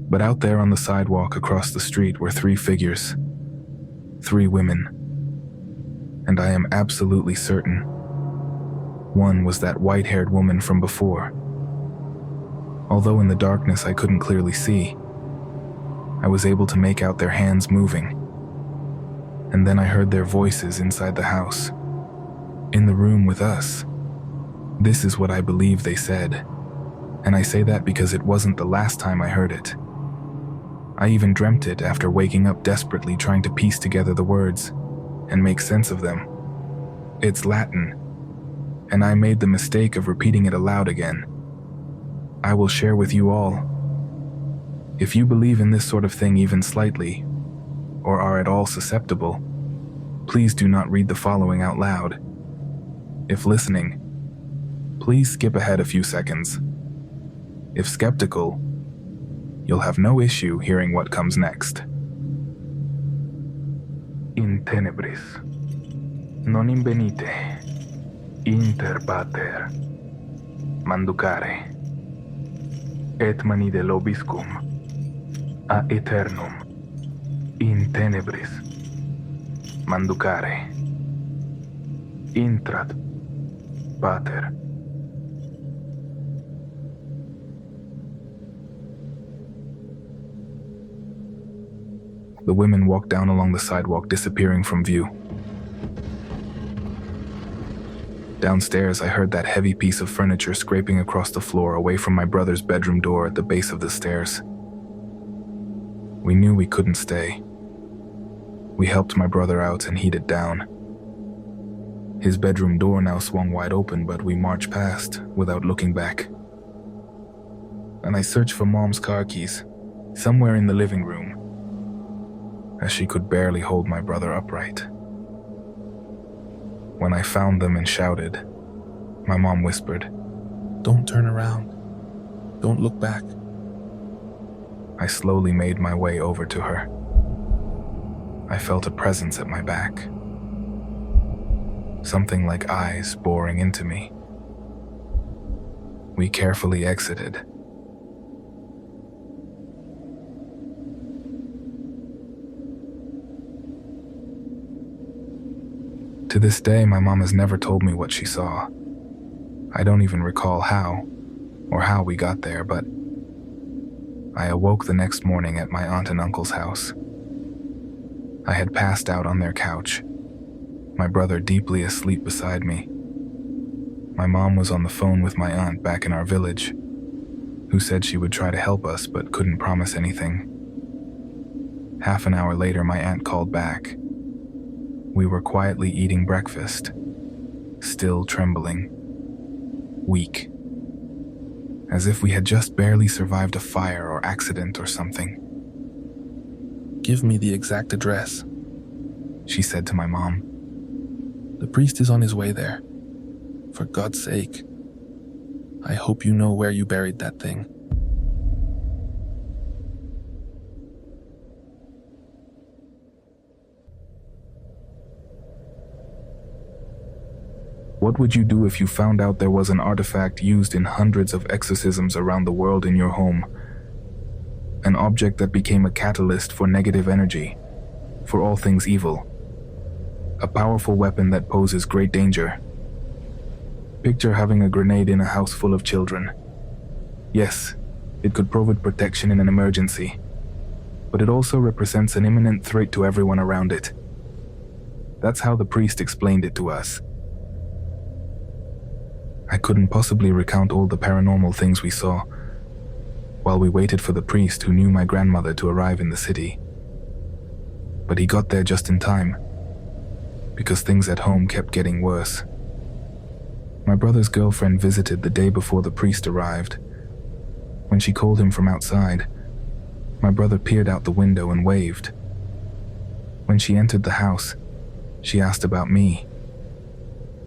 But out there on the sidewalk across the street were 3 figures, 3 women, and I am absolutely certain one was that white-haired woman from before. Although in the darkness I couldn't clearly see, I was able to make out their hands moving. And then I heard their voices inside the house, in the room with us. This is what I believe they said, and I say that because it wasn't the last time I heard it. I even dreamt it after waking up desperately trying to piece together the words and make sense of them. It's Latin, and I made the mistake of repeating it aloud again. I will share with you all. If you believe in this sort of thing even slightly, or are at all susceptible, please do not read the following out loud. If listening, please skip ahead a few seconds. If skeptical, you'll have no issue hearing what comes next. In tenebris, non invenite, inter pater, manducare, et mani de lobiscum, a aeternum, in tenebris, manducare, intrat pater. The women walked down along the sidewalk, disappearing from view. Downstairs, I heard that heavy piece of furniture scraping across the floor away from my brother's bedroom door at the base of the stairs. We knew we couldn't stay. We helped my brother out and heated down. His bedroom door now swung wide open, but we marched past without looking back. And I searched for Mom's car keys, somewhere in the living room, as she could barely hold my brother upright. When I found them and shouted, my mom whispered, Don't turn around. Don't look back. I slowly made my way over to her. I felt a presence at my back. Something like eyes boring into me. We carefully exited. To this day, my mom has never told me what she saw. I don't even recall how we got there, but I awoke the next morning at my aunt and uncle's house. I had passed out on their couch, my brother deeply asleep beside me. My mom was on the phone with my aunt back in our village, who said she would try to help us but couldn't promise anything. Half an hour later, my aunt called back. We were quietly eating breakfast, still trembling, weak, as if we had just barely survived a fire or accident or something. "Give me the exact address," she said to my mom. "The priest is on his way there. For God's sake, I hope you know where you buried that thing." What would you do if you found out there was an artifact used in hundreds of exorcisms around the world in your home? An object that became a catalyst for negative energy, for all things evil. A powerful weapon that poses great danger. Picture having a grenade in a house full of children. Yes, it could provide protection in an emergency, but it also represents an imminent threat to everyone around it. That's how the priest explained it to us. I couldn't possibly recount all the paranormal things we saw while we waited for the priest who knew my grandmother to arrive in the city. But he got there just in time, because things at home kept getting worse. My brother's girlfriend visited the day before the priest arrived. When she called him from outside, my brother peered out the window and waved. When she entered the house, she asked about me,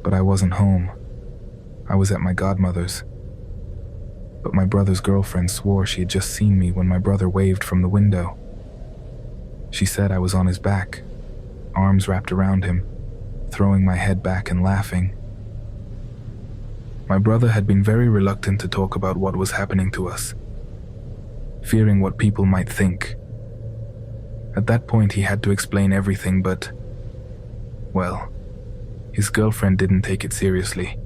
but I wasn't home. I was at my godmother's. But my brother's girlfriend swore she had just seen me when my brother waved from the window. She said I was on his back, arms wrapped around him, throwing my head back and laughing. My brother had been very reluctant to talk about what was happening to us, fearing what people might think. At that point, he had to explain everything, but, well, his girlfriend didn't take it seriously.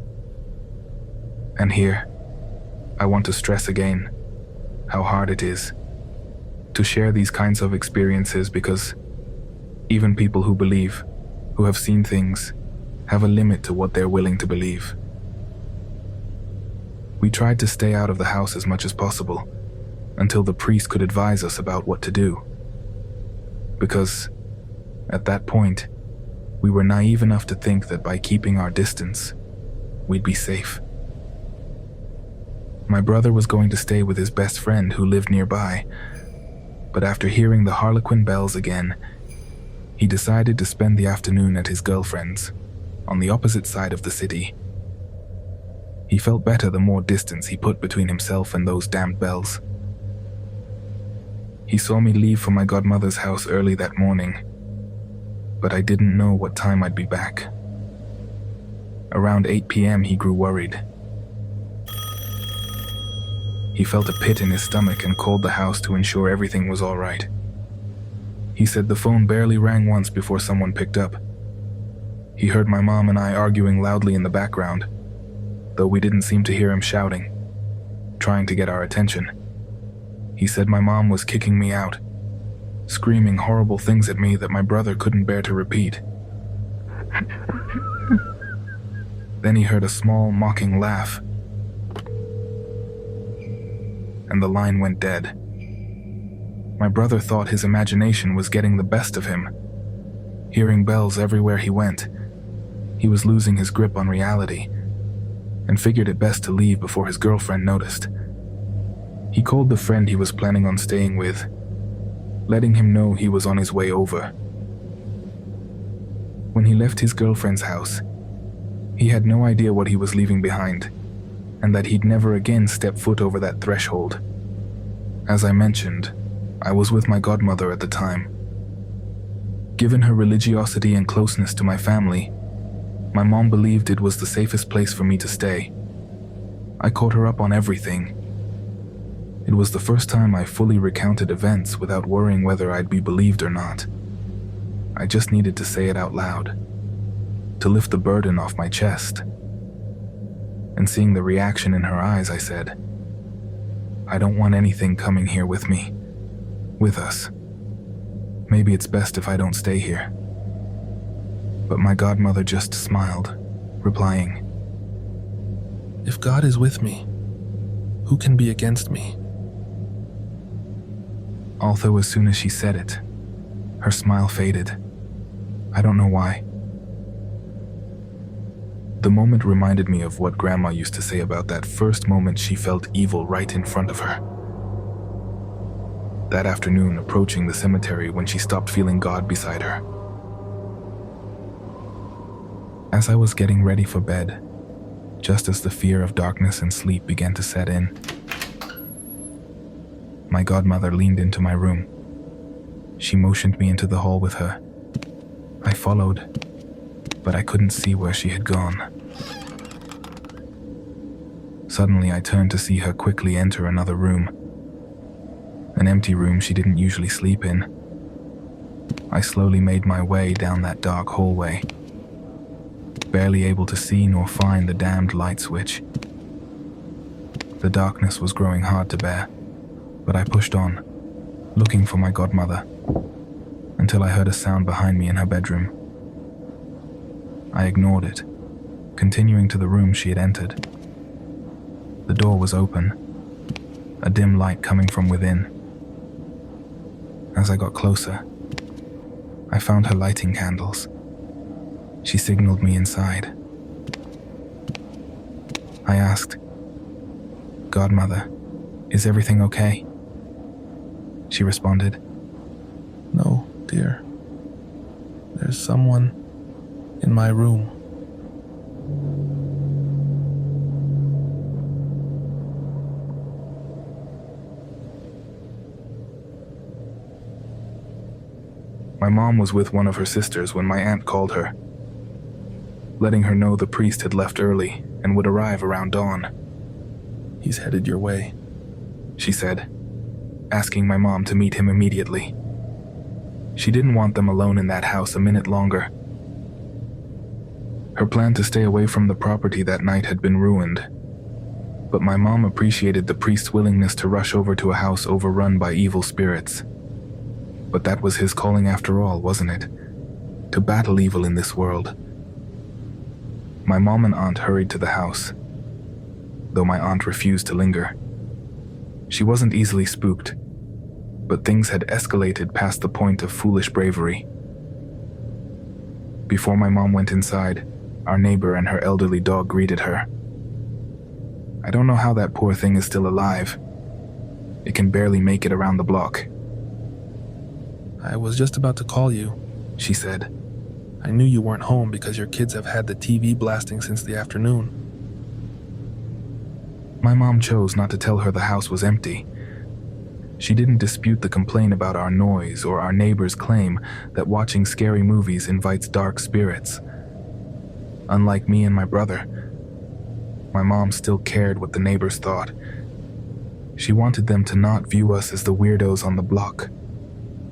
And here, I want to stress again how hard it is to share these kinds of experiences, because even people who believe, who have seen things, have a limit to what they're willing to believe. We tried to stay out of the house as much as possible until the priest could advise us about what to do. Because, at that point, we were naive enough to think that by keeping our distance, we'd be safe. My brother was going to stay with his best friend who lived nearby, but after hearing the Harlequin bells again, he decided to spend the afternoon at his girlfriend's, on the opposite side of the city. He felt better the more distance he put between himself and those damned bells. He saw me leave for my godmother's house early that morning, but I didn't know what time I'd be back. Around 8 p.m. he grew worried. He felt a pit in his stomach and called the house to ensure everything was all right. He said the phone barely rang once before someone picked up. He heard my mom and I arguing loudly in the background, though we didn't seem to hear him shouting, trying to get our attention. He said my mom was kicking me out, screaming horrible things at me that my brother couldn't bear to repeat. Then he heard a small, mocking laugh, and the line went dead. My brother thought his imagination was getting the best of him. Hearing bells everywhere he went, he was losing his grip on reality, and figured it best to leave before his girlfriend noticed. He called the friend he was planning on staying with, letting him know he was on his way over. When he left his girlfriend's house, he had no idea what he was leaving behind, and that he'd never again step foot over that threshold. As I mentioned, I was with my godmother at the time. Given her religiosity and closeness to my family, my mom believed it was the safest place for me to stay. I caught her up on everything. It was the first time I fully recounted events without worrying whether I'd be believed or not. I just needed to say it out loud, to lift the burden off my chest. And seeing the reaction in her eyes, I said, "I don't want anything coming here with me, with us. Maybe it's best if I don't stay here." But my godmother just smiled, replying, "If God is with me, who can be against me?" Although as soon as she said it, her smile faded. I don't know why. The moment reminded me of what Grandma used to say about that first moment she felt evil right in front of her. That afternoon approaching the cemetery when she stopped feeling God beside her. As I was getting ready for bed, just as the fear of darkness and sleep began to set in, my godmother leaned into my room. She motioned me into the hall with her. I followed, but I couldn't see where she had gone. Suddenly I turned to see her quickly enter another room. An empty room she didn't usually sleep in. I slowly made my way down that dark hallway, barely able to see nor find the damned light switch. The darkness was growing hard to bear, but I pushed on, looking for my godmother, until I heard a sound behind me in her bedroom. I ignored it, continuing to the room she had entered. The door was open, a dim light coming from within. As I got closer, I found her lighting candles. She signaled me inside. I asked, "Godmother, is everything okay?" She responded, "No, dear. There's someone in my room." My mom was with one of her sisters when my aunt called her, letting her know the priest had left early and would arrive around dawn. "He's headed your way," she said, asking my mom to meet him immediately. She didn't want them alone in that house a minute longer. Her plan to stay away from the property that night had been ruined, but my mom appreciated the priest's willingness to rush over to a house overrun by evil spirits. But that was his calling after all, wasn't it? To battle evil in this world. My mom and aunt hurried to the house, though my aunt refused to linger. She wasn't easily spooked, but things had escalated past the point of foolish bravery. Before my mom went inside, our neighbor and her elderly dog greeted her. I don't know how that poor thing is still alive. It can barely make it around the block. "I was just about to call you," she said. "I knew you weren't home because your kids have had the TV blasting since the afternoon." My mom chose not to tell her the house was empty. She didn't dispute the complaint about our noise or our neighbor's claim that watching scary movies invites dark spirits. Unlike me and my brother, my mom still cared what the neighbors thought. She wanted them to not view us as the weirdos on the block,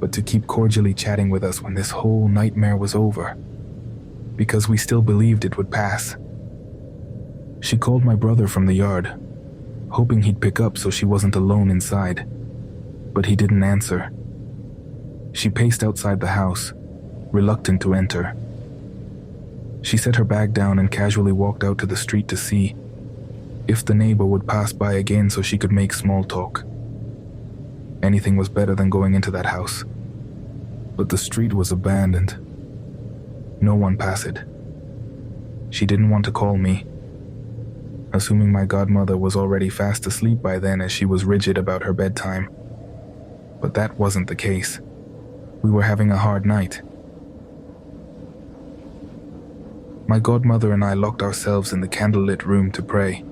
but to keep cordially chatting with us when this whole nightmare was over, because we still believed it would pass. She called my brother from the yard, hoping he'd pick up so she wasn't alone inside, but he didn't answer. She paced outside the house, reluctant to enter. She set her bag down and casually walked out to the street to see if the neighbor would pass by again so she could make small talk. Anything was better than going into that house. But the street was abandoned. No one passed. She didn't want to call me, assuming my godmother was already fast asleep by then as she was rigid about her bedtime. But that wasn't the case. We were having a hard night. My godmother and I locked ourselves in the candlelit room to pray.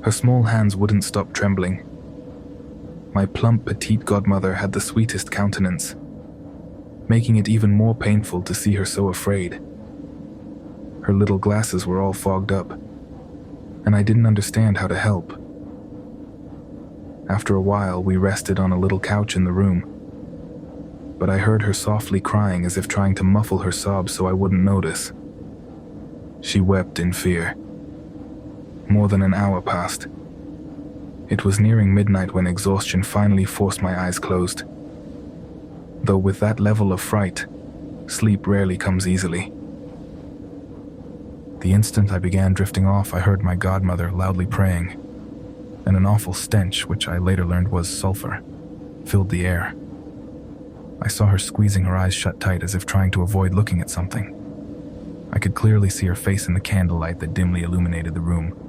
Her small hands wouldn't stop trembling. My plump, petite godmother had the sweetest countenance, making it even more painful to see her so afraid. Her little glasses were all fogged up, and I didn't understand how to help. After a while, we rested on a little couch in the room, but I heard her softly crying as if trying to muffle her sobs so I wouldn't notice. She wept in fear. More than an hour passed. It was nearing midnight when exhaustion finally forced my eyes closed. Though with that level of fright, sleep rarely comes easily. The instant I began drifting off, I heard my godmother loudly praying, and an awful stench, which I later learned was sulfur, filled the air. I saw her squeezing her eyes shut tight as if trying to avoid looking at something. I could clearly see her face in the candlelight that dimly illuminated the room.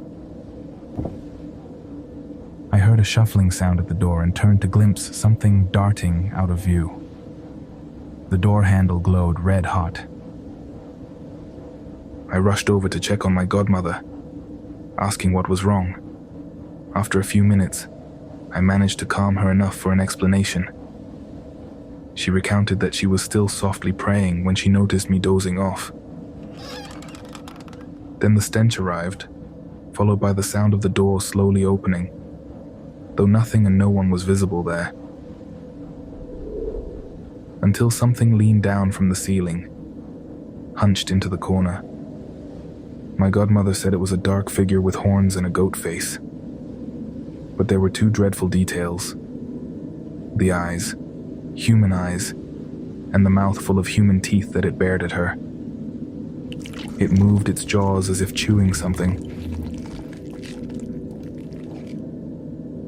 I heard a shuffling sound at the door and turned to glimpse something darting out of view. The door handle glowed red hot. I rushed over to check on my godmother, asking what was wrong. After a few minutes, I managed to calm her enough for an explanation. She recounted that she was still softly praying when she noticed me dozing off. Then the stench arrived, followed by the sound of the door slowly opening, though nothing and no one was visible there. Until something leaned down from the ceiling, hunched into the corner. My godmother said it was a dark figure with horns and a goat face. But there were two dreadful details. The eyes, human eyes, and the mouth full of human teeth that it bared at her. It moved its jaws as if chewing something.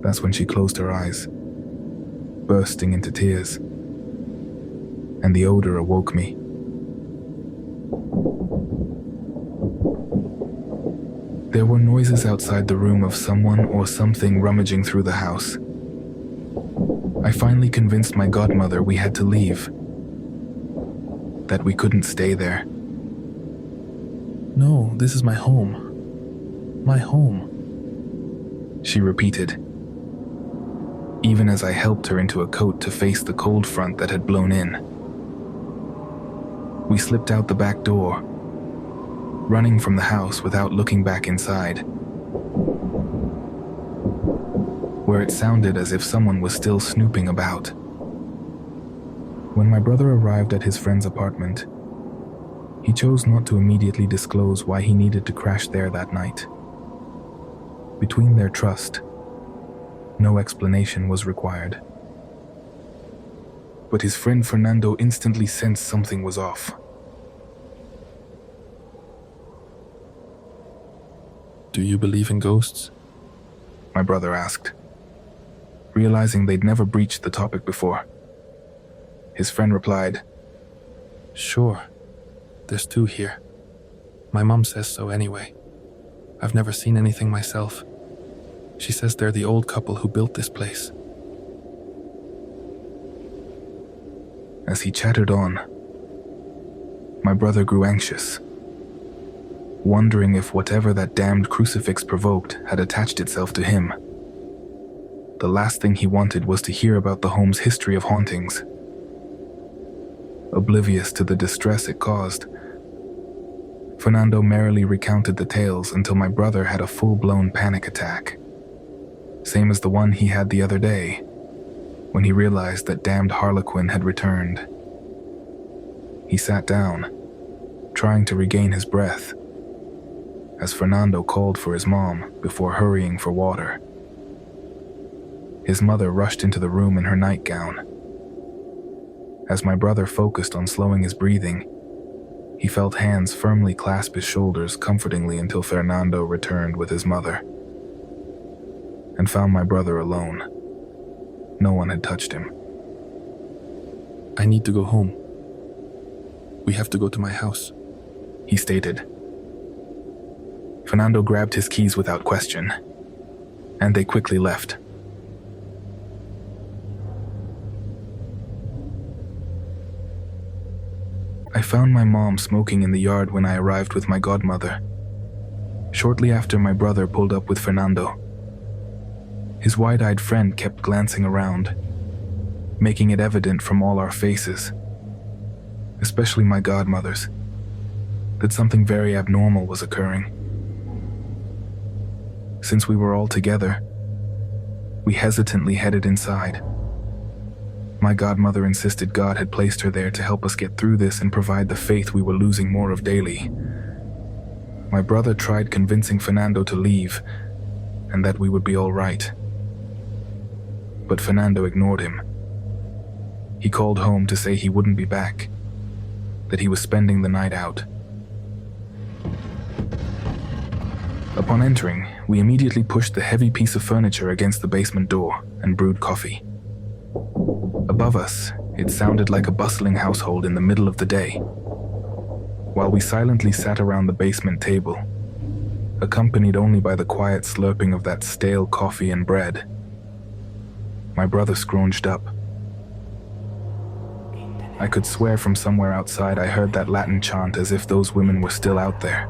That's when she closed her eyes, bursting into tears, and the odor awoke me. There were noises outside the room of someone or something rummaging through the house. I finally convinced my godmother we had to leave, that we couldn't stay there. No, this is my home. My home, she repeated, even as I helped her into a coat to face the cold front that had blown in. We slipped out the back door, running from the house without looking back inside, where it sounded as if someone was still snooping about. When my brother arrived at his friend's apartment, he chose not to immediately disclose why he needed to crash there that night. Between their trust, no explanation was required. But his friend Fernando instantly sensed something was off. do you believe in ghosts? My brother asked, realizing they'd never breached the topic before. His friend replied, Sure, there's 2 here. My mom says so anyway. I've never seen anything myself. She says they're the old couple who built this place. As he chattered on, my brother grew anxious, wondering if whatever that damned crucifix provoked had attached itself to him. The last thing he wanted was to hear about the home's history of hauntings. Oblivious to the distress it caused, Fernando merrily recounted the tales until my brother had a full-blown panic attack, same as the one he had the other day, when he realized that damned Harlequin had returned. He sat down, trying to regain his breath, as Fernando called for his mom before hurrying for water. His mother rushed into the room in her nightgown. As my brother focused on slowing his breathing, he felt hands firmly clasp his shoulders comfortingly until Fernando returned with his mother, and found my brother alone. No one had touched him. I need to go home. We have to go to my house, he stated. Fernando grabbed his keys without question, and they quickly left. I found my mom smoking in the yard when I arrived with my godmother, shortly after my brother pulled up with Fernando. His wide-eyed friend kept glancing around, making it evident from all our faces, especially my godmother's, that something very abnormal was occurring. Since we were all together, we hesitantly headed inside. My godmother insisted God had placed her there to help us get through this and provide the faith we were losing more of daily. My brother tried convincing Fernando to leave and that we would be all right. But Fernando ignored him. He called home to say he wouldn't be back, that he was spending the night out. Upon entering, we immediately pushed the heavy piece of furniture against the basement door and brewed coffee. Above us, it sounded like a bustling household in the middle of the day. While we silently sat around the basement table, accompanied only by the quiet slurping of that stale coffee and bread, my brother scrounged up. I could swear from somewhere outside I heard that Latin chant as if those women were still out there,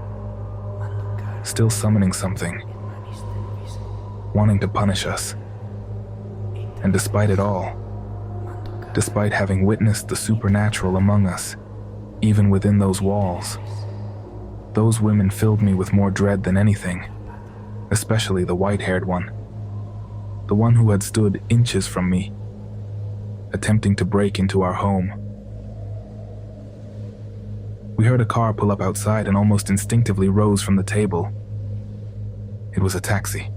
still summoning something, wanting to punish us. And despite it all, despite having witnessed the supernatural among us, even within those walls, those women filled me with more dread than anything, especially the white-haired one, the one who had stood inches from me, attempting to break into our home. We heard a car pull up outside and almost instinctively rose from the table. It was a taxi.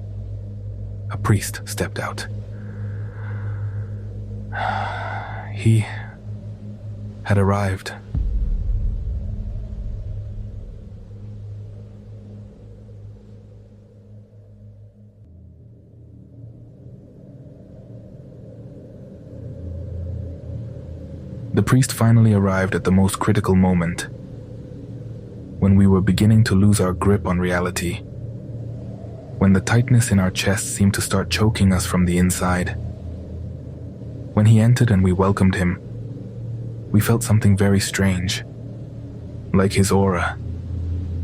A priest stepped out. He had arrived. The priest finally arrived at the most critical moment, when we were beginning to lose our grip on reality, when the tightness in our chests seemed to start choking us from the inside. When he entered and we welcomed him, we felt something very strange. Like his aura,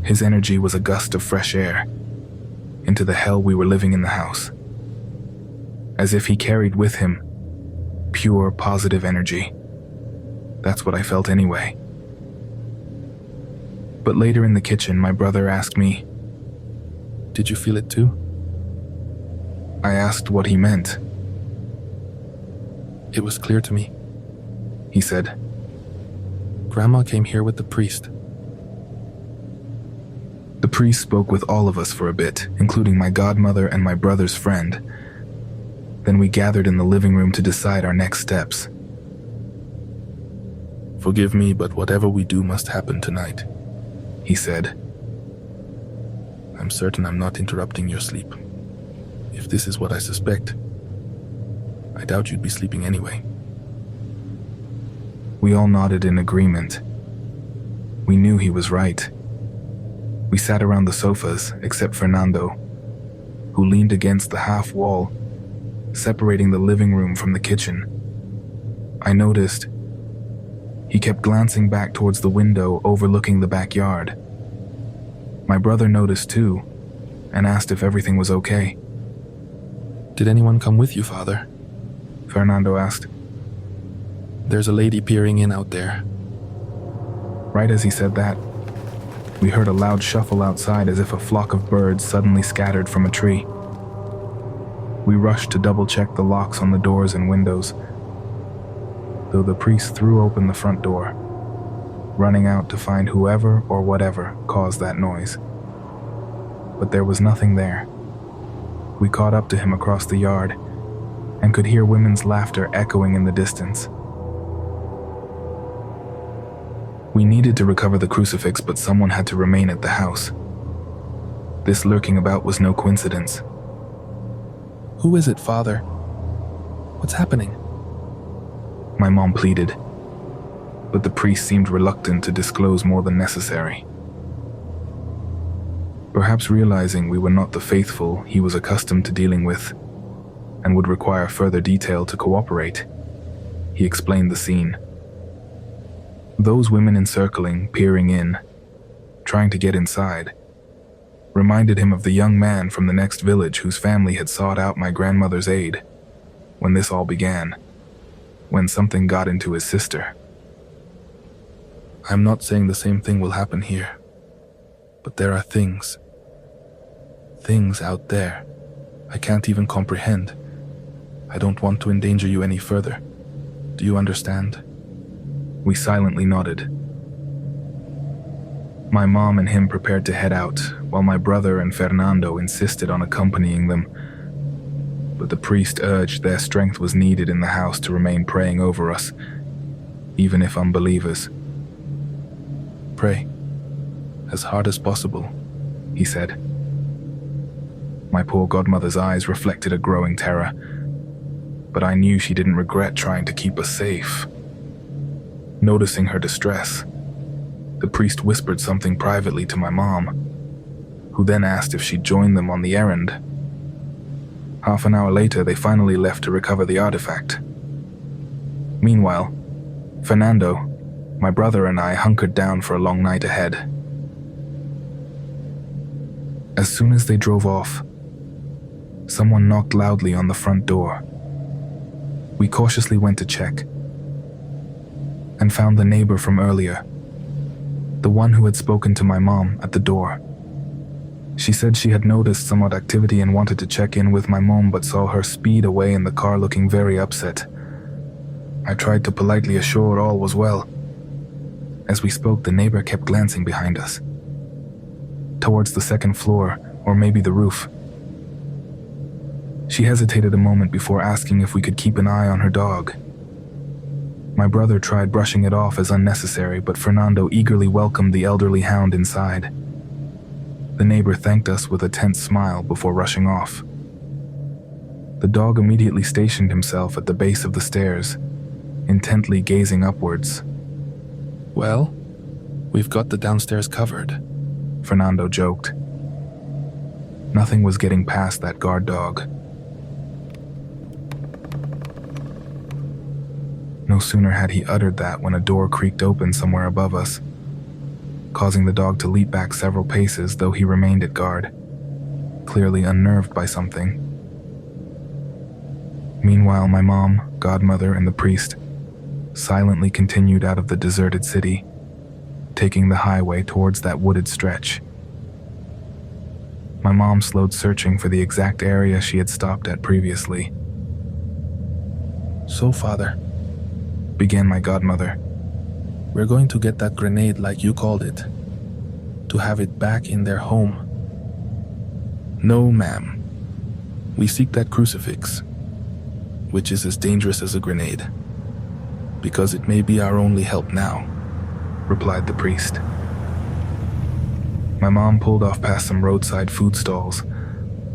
his energy was a gust of fresh air into the hell we were living in the house. As if he carried with him pure, positive energy. That's what I felt anyway. But later in the kitchen, my brother asked me, Did you feel it too? I asked what he meant. It was clear to me. He said, Grandma came here with the priest. The priest spoke with all of us for a bit, including my godmother and my brother's friend. Then we gathered in the living room to decide our next steps. Forgive me, but whatever we do must happen tonight, he said. I'm certain I'm not interrupting your sleep. If this is what I suspect, I doubt you'd be sleeping anyway. We all nodded in agreement. We knew he was right. We sat around the sofas, except Fernando, who leaned against the half wall, separating the living room from the kitchen. I noticed he kept glancing back towards the window overlooking the backyard. My brother noticed too, and asked if everything was okay. Did anyone come with you, Father? Fernando asked. There's a lady peering in out there. Right as he said that, we heard a loud shuffle outside as if a flock of birds suddenly scattered from a tree. We rushed to double-check the locks on the doors and windows, though the priest threw open the front door, running out to find whoever or whatever caused that noise. But there was nothing there. We caught up to him across the yard and could hear women's laughter echoing in the distance. We needed to recover the crucifix, but someone had to remain at the house. This lurking about was no coincidence. Who is it, Father? What's happening? My mom pleaded, but the priest seemed reluctant to disclose more than necessary. Perhaps realizing we were not the faithful he was accustomed to dealing with and would require further detail to cooperate, he explained the scene. Those women encircling, peering in, trying to get inside, reminded him of the young man from the next village whose family had sought out my grandmother's aid when this all began, when something got into his sister. I'm not saying the same thing will happen here, but there are things out there I can't even comprehend. I don't want to endanger you any further. Do you understand? We silently nodded. My mom and him prepared to head out, while my brother and Fernando insisted on accompanying them. But the priest urged their strength was needed in the house to remain praying over us, even if unbelievers. Pray, as hard as possible, he said. My poor godmother's eyes reflected a growing terror, but I knew she didn't regret trying to keep us safe. Noticing her distress, the priest whispered something privately to my mom, who then asked if she'd join them on the errand. Half an hour later, they finally left to recover the artifact. Meanwhile, Fernando, my brother, and I hunkered down for a long night ahead. As soon as they drove off, someone knocked loudly on the front door. We cautiously went to check and found the neighbor from earlier, the one who had spoken to my mom at the door. She said she had noticed some odd activity and wanted to check in with my mom, but saw her speed away in the car looking very upset. I tried to politely assure her all was well. As we spoke, the neighbor kept glancing behind us, towards the second floor, or maybe the roof. She hesitated a moment before asking if we could keep an eye on her dog. My brother tried brushing it off as unnecessary, but Fernando eagerly welcomed the elderly hound inside. The neighbor thanked us with a tense smile before rushing off. The dog immediately stationed himself at the base of the stairs, intently gazing upwards. Well, we've got the downstairs covered, Fernando joked. Nothing was getting past that guard dog. No sooner had he uttered that when a door creaked open somewhere above us, causing the dog to leap back several paces, though he remained at guard, clearly unnerved by something. Meanwhile, my mom, godmother, and the priest silently continued out of the deserted city, taking the highway towards that wooded stretch. My mom slowed searching for the exact area she had stopped at previously. So, Father, began my godmother, we're going to get that grenade like you called it, to have it back in their home. No, ma'am. We seek that crucifix, which is as dangerous as a grenade, because it may be our only help now, replied the priest. My mom pulled off past some roadside food stalls,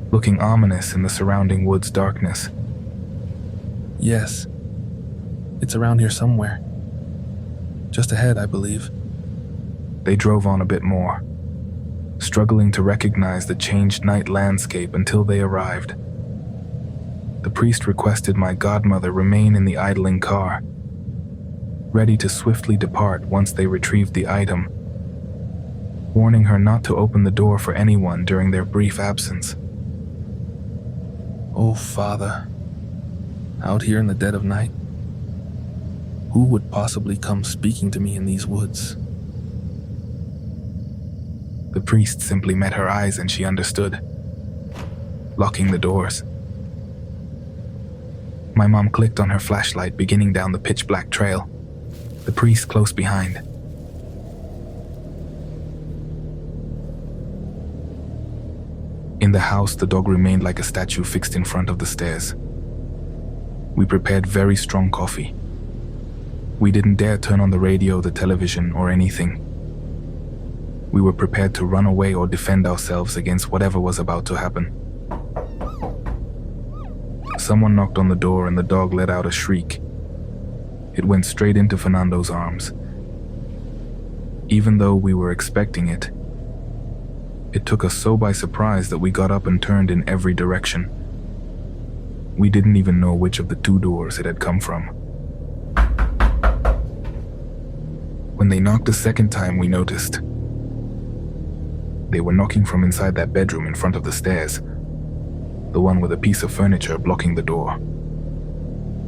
looking ominous in the surrounding woods' darkness. Yes, it's around here somewhere. Just ahead, I believe. They drove on a bit more, struggling to recognize the changed night landscape until they arrived. The priest requested my godmother remain in the idling car, ready to swiftly depart once they retrieved the item, warning her not to open the door for anyone during their brief absence. Oh, Father, out here in the dead of night, who would possibly come speaking to me in these woods? The priest simply met her eyes and she understood, locking the doors. My mom clicked on her flashlight, beginning down the pitch-black trail, the priest close behind. In the house, the dog remained like a statue fixed in front of the stairs. We prepared very strong coffee. We didn't dare turn on the radio, the television, or anything. We were prepared to run away or defend ourselves against whatever was about to happen. Someone knocked on the door and the dog let out a shriek. It went straight into Fernando's arms. Even though we were expecting it, it took us so by surprise that we got up and turned in every direction. We didn't even know which of the two doors it had come from. When they knocked a second time, we noticed. They were knocking from inside that bedroom in front of the stairs, the one with a piece of furniture blocking the door.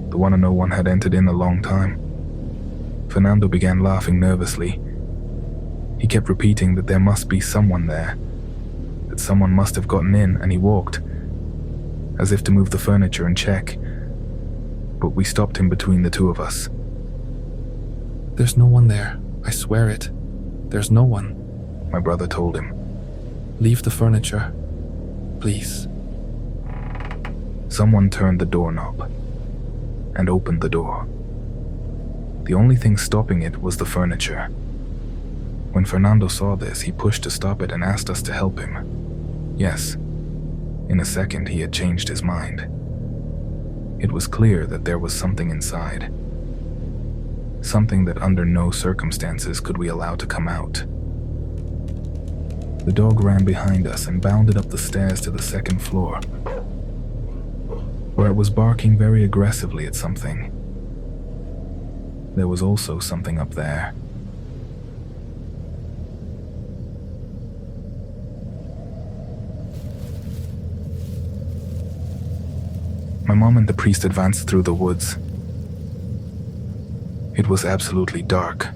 The one no one had entered in a long time. Fernando began laughing nervously. He kept repeating that there must be someone there, that someone must have gotten in, and he walked, as if to move the furniture and check, but we stopped him between the two of us. There's no one there, I swear it. There's no one, my brother told him. Leave the furniture, please. Someone turned the doorknob and opened the door. The only thing stopping it was the furniture. When Fernando saw this, he pushed to stop it and asked us to help him. Yes, in a second he had changed his mind. It was clear that there was something inside. Something that under no circumstances could we allow to come out. The dog ran behind us and bounded up the stairs to the second floor, where it was barking very aggressively at something. There was also something up there. My mom and the priest advanced through the woods. It was absolutely dark.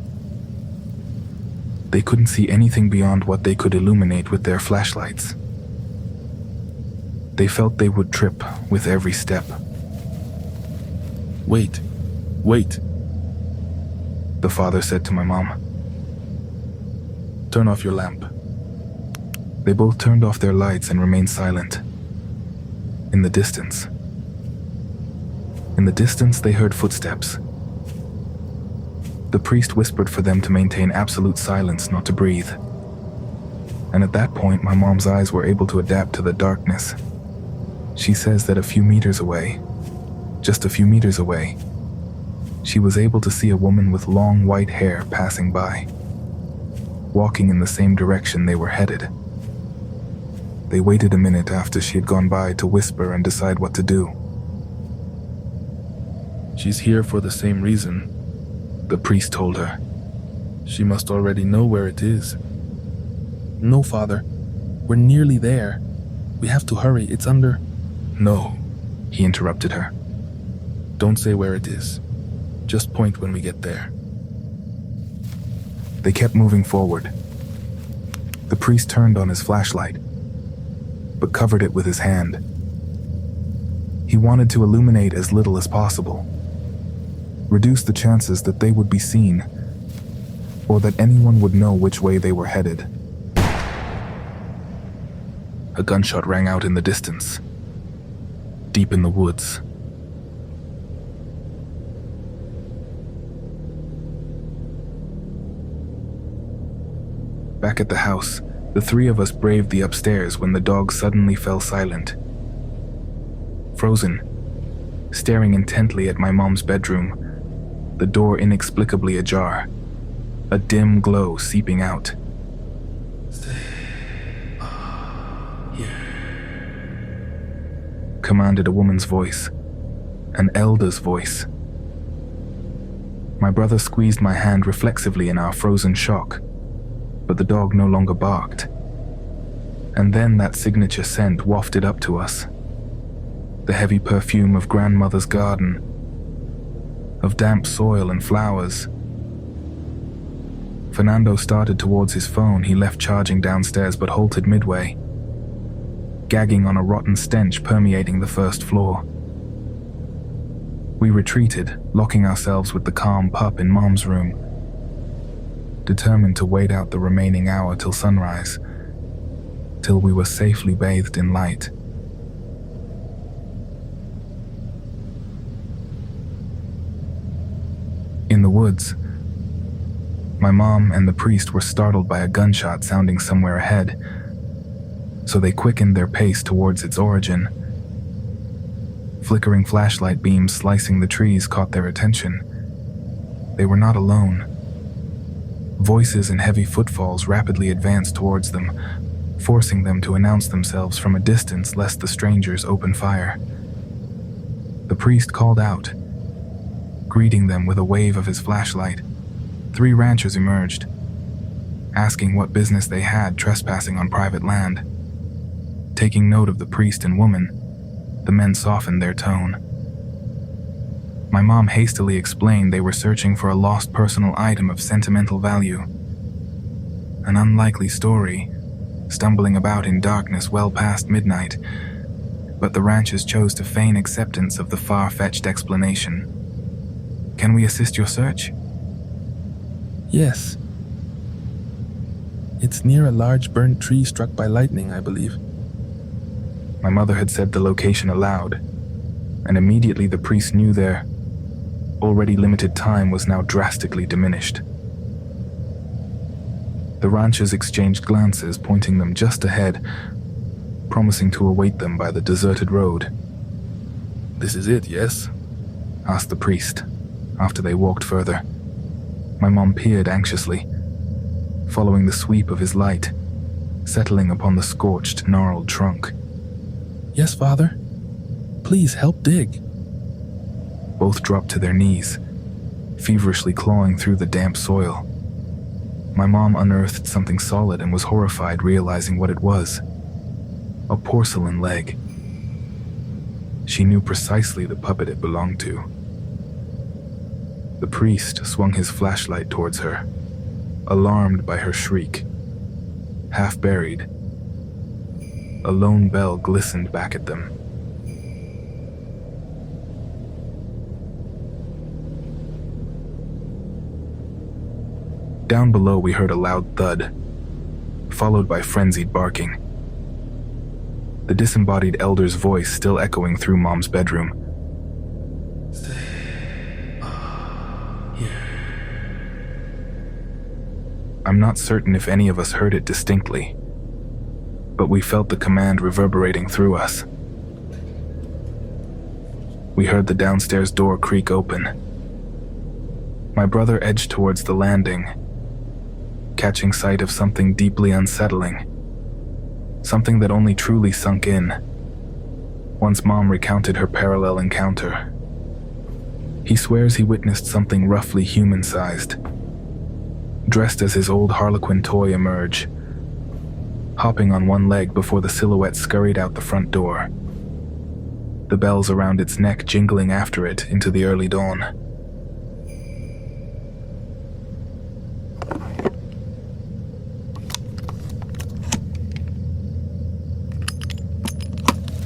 They couldn't see anything beyond what they could illuminate with their flashlights. They felt they would trip with every step. Wait. The father said to my mom. Turn off your lamp. They both turned off their lights and remained silent. In the distance, they heard footsteps. The priest whispered for them to maintain absolute silence, not to breathe. And at that point, my mom's eyes were able to adapt to the darkness. She says that just a few meters away, she was able to see a woman with long white hair passing by, walking in the same direction they were headed. They waited a minute after she had gone by to whisper and decide what to do. She's here for the same reason, the priest told her. She must already know where it is. No, Father. We're nearly there. We have to hurry. It's under... No, he interrupted her. Don't say where it is. Just point when we get there. They kept moving forward. The priest turned on his flashlight, but covered it with his hand. He wanted to illuminate as little as possible, reduce the chances that they would be seen, or that anyone would know which way they were headed. A gunshot rang out in the distance, deep in the woods. Back at the house, the three of us braved the upstairs when the dog suddenly fell silent. Frozen, staring intently at my mom's bedroom, the door inexplicably ajar, a dim glow seeping out. Commanded a woman's voice, an elder's voice. My brother squeezed my hand reflexively in our frozen shock, but the dog no longer barked. And then that signature scent wafted up to us. The heavy perfume of grandmother's garden, of damp soil and flowers. Fernando started towards his phone. He left charging downstairs but halted midway, gagging on a rotten stench permeating the first floor. We retreated, locking ourselves with the calm pup in Mom's room, determined to wait out the remaining hour till sunrise, till we were safely bathed in light. In the woods, my mom and the priest were startled by a gunshot sounding somewhere ahead, so they quickened their pace towards its origin. Flickering flashlight beams slicing the trees caught their attention. They were not alone. Voices and heavy footfalls rapidly advanced towards them, forcing them to announce themselves from a distance lest the strangers open fire. The priest called out, greeting them with a wave of his flashlight. 3 ranchers emerged. asking what business they had trespassing on private land. Taking note of the priest and woman, the men softened their tone. My mom hastily explained they were searching for a lost personal item of sentimental value. An unlikely story, stumbling about in darkness well past midnight, but the ranchers chose to feign acceptance of the far-fetched explanation. Can we assist your search? Yes. It's near a large burnt tree struck by lightning, I believe. My mother had said the location aloud, and immediately the priest knew their already limited time was now drastically diminished. The ranchers exchanged glances, pointing them just ahead, promising to await them by the deserted road. This is it, yes? Asked the priest, after they walked further. My mom peered anxiously, following the sweep of his light, settling upon the scorched, gnarled trunk. Yes, Father. Please help dig. Both dropped to their knees, feverishly clawing through the damp soil. My mom unearthed something solid and was horrified, realizing what it was. A porcelain leg. She knew precisely the puppet it belonged to. The priest swung his flashlight towards her, alarmed by her shriek. Half buried, a lone bell glistened back at them. Down below, we heard a loud thud, followed by frenzied barking. The disembodied elder's voice still echoing through Mom's bedroom. I'm not certain if any of us heard it distinctly, but we felt the command reverberating through us. We heard the downstairs door creak open. My brother edged towards the landing, catching sight of something deeply unsettling. Something that only truly sunk in once Mom recounted her parallel encounter. He swears he witnessed something roughly human-sized, dressed as his old Harlequin toy emerge, hopping on one leg before the silhouette scurried out the front door, the bells around its neck jingling after it into the early dawn.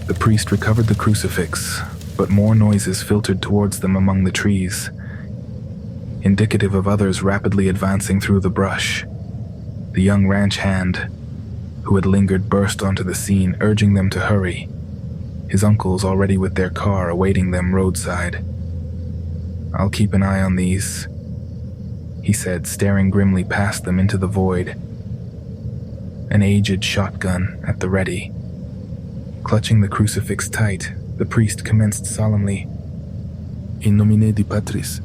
The priest recovered the crucifix, but more noises filtered towards them among the trees, indicative of others rapidly advancing through the brush. The young ranch hand, who had lingered, burst onto the scene, urging them to hurry, his uncles already with their car awaiting them roadside. I'll keep an eye on these, he said, staring grimly past them into the void, an aged shotgun at the ready. Clutching the crucifix tight, the priest commenced solemnly, In nomine di Patris,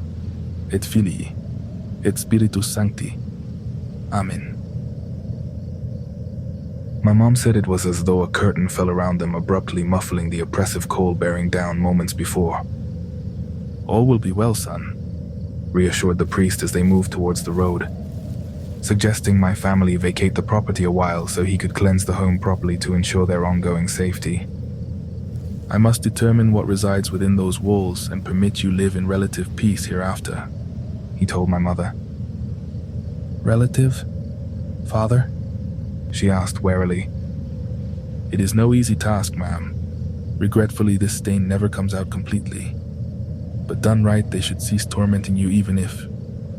et Filii, et Spiritus Sancti. Amen. My mom said it was as though a curtain fell around them, abruptly muffling the oppressive cold bearing down moments before. All will be well, son, reassured the priest as they moved towards the road, suggesting my family vacate the property a while so he could cleanse the home properly to ensure their ongoing safety. I must determine what resides within those walls and permit you live in relative peace hereafter, he told my mother. Relative? Father? She asked warily. It is no easy task, ma'am. Regretfully, this stain never comes out completely. But done right, they should cease tormenting you, even if,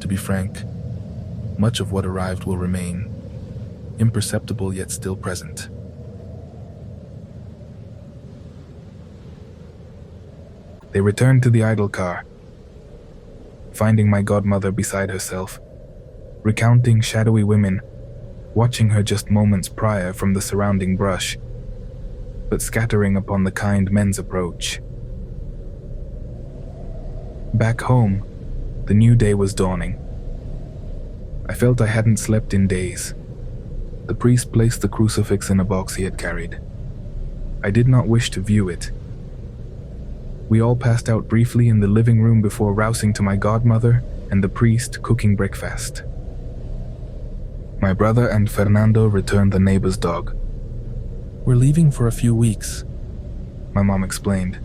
to be frank, much of what arrived will remain, imperceptible yet still present. They returned to the idle car, finding my godmother beside herself, recounting shadowy women, watching her just moments prior from the surrounding brush, but scattering upon the kind men's approach. Back home, the new day was dawning. I felt I hadn't slept in days. The priest placed the crucifix in a box he had carried. I did not wish to view it. We all passed out briefly in the living room before rousing to my godmother and the priest cooking breakfast. My brother and Fernando returned the neighbor's dog. We're leaving for a few weeks, My mom explained.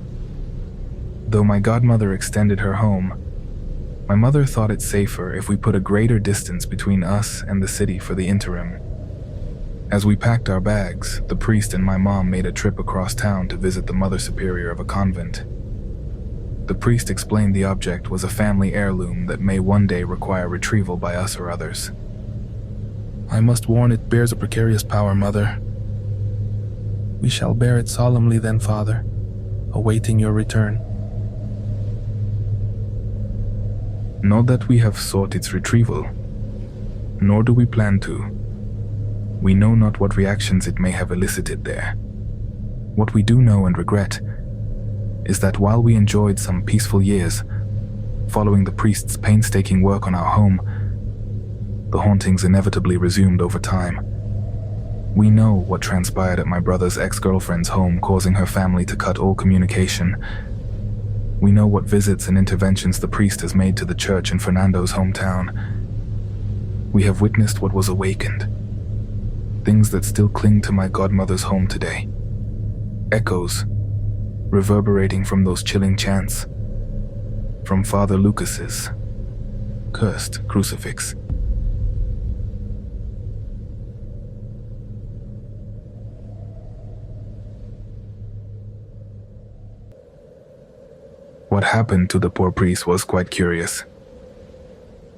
Though my godmother extended her home, my mother thought it safer if we put a greater distance between us and the city for the interim. As we packed our bags, the priest and my mom made a trip across town to visit the Mother Superior of a convent. The priest explained the object was a family heirloom that may one day require retrieval by us or others. I must warn it bears a precarious power, Mother. We shall bear it solemnly then, Father, awaiting your return. Not that we have sought its retrieval, nor do we plan to. We know not what reactions it may have elicited there. What we do know and regret is that while we enjoyed some peaceful years, following the priest's painstaking work on our home, the hauntings inevitably resumed over time. We know what transpired at my brother's ex-girlfriend's home, causing her family to cut all communication. We know what visits and interventions the priest has made to the church in Fernando's hometown. We have witnessed what was awakened. Things that still cling to my godmother's home today. Echoes, reverberating from those chilling chants. From Father Lucas's cursed crucifix. What happened to the poor priest was quite curious.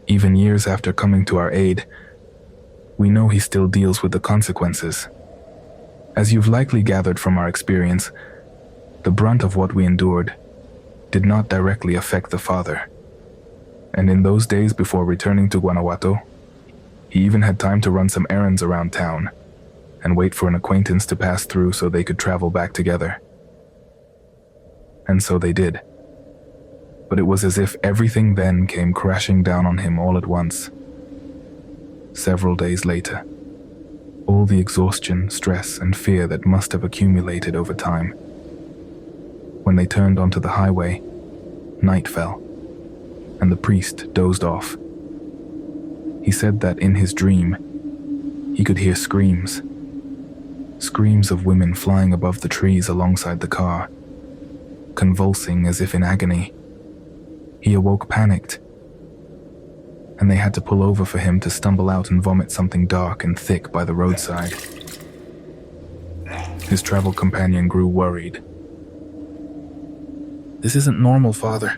Even years after coming to our aid, we know he still deals with the consequences. As you've likely gathered from our experience, the brunt of what we endured did not directly affect the father. And in those days before returning to Guanajuato, he even had time to run some errands around town and wait for an acquaintance to pass through so they could travel back together. And so they did. But it was as if everything then came crashing down on him all at once. Several days later, all the exhaustion, stress, and fear that must have accumulated over time. When they turned onto the highway, night fell, and the priest dozed off. He said that in his dream, he could hear screams. Screams of women flying above the trees alongside the car, convulsing as if in agony. He awoke panicked, and they had to pull over for him to stumble out and vomit something dark and thick by the roadside. His travel companion grew worried. This isn't normal, Father.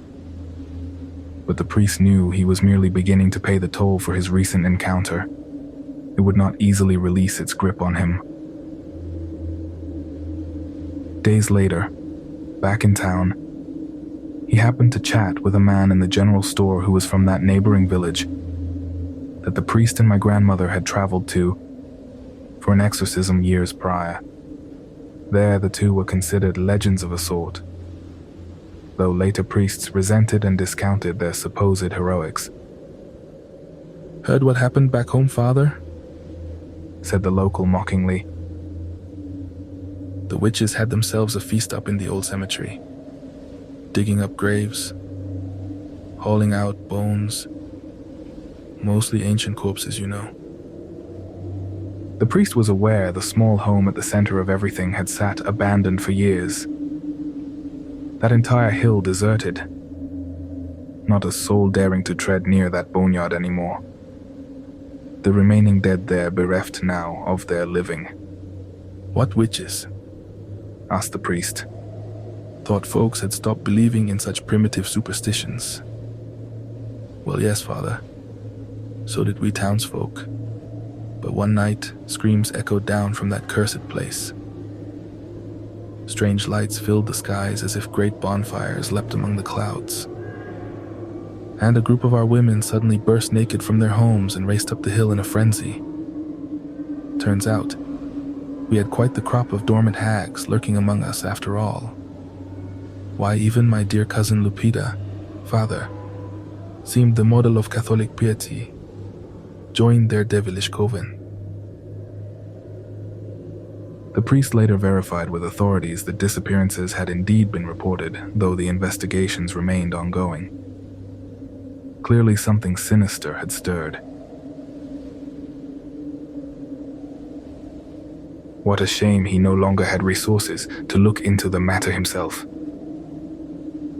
But the priest knew he was merely beginning to pay the toll for his recent encounter. It would not easily release its grip on him. Days later, back in town, he happened to chat with a man in the general store who was from that neighboring village that the priest and my grandmother had traveled to for an exorcism years prior. There, the two were considered legends of a sort, though later priests resented and discounted their supposed heroics. Heard what happened back home, Father? Said the local mockingly. The witches had themselves a feast up in the old cemetery, digging up graves, hauling out bones, mostly ancient corpses, you know. The priest was aware the small home at the center of everything had sat abandoned for years. That entire hill deserted. Not a soul daring to tread near that boneyard anymore. The remaining dead there bereft now of their living. What witches? Asked the priest. Thought folks had stopped believing in such primitive superstitions. Well, yes, Father. So did we townsfolk. But one night, screams echoed down from that cursed place. Strange lights filled the skies as if great bonfires leapt among the clouds. And a group of our women suddenly burst naked from their homes and raced up the hill in a frenzy. Turns out, we had quite the crop of dormant hags lurking among us after all. Why, even my dear cousin Lupita, Father, seemed the model of Catholic piety, joined their devilish coven. The priest later verified with authorities that disappearances had indeed been reported, though the investigations remained ongoing. Clearly something sinister had stirred. What a shame he no longer had resources to look into the matter himself.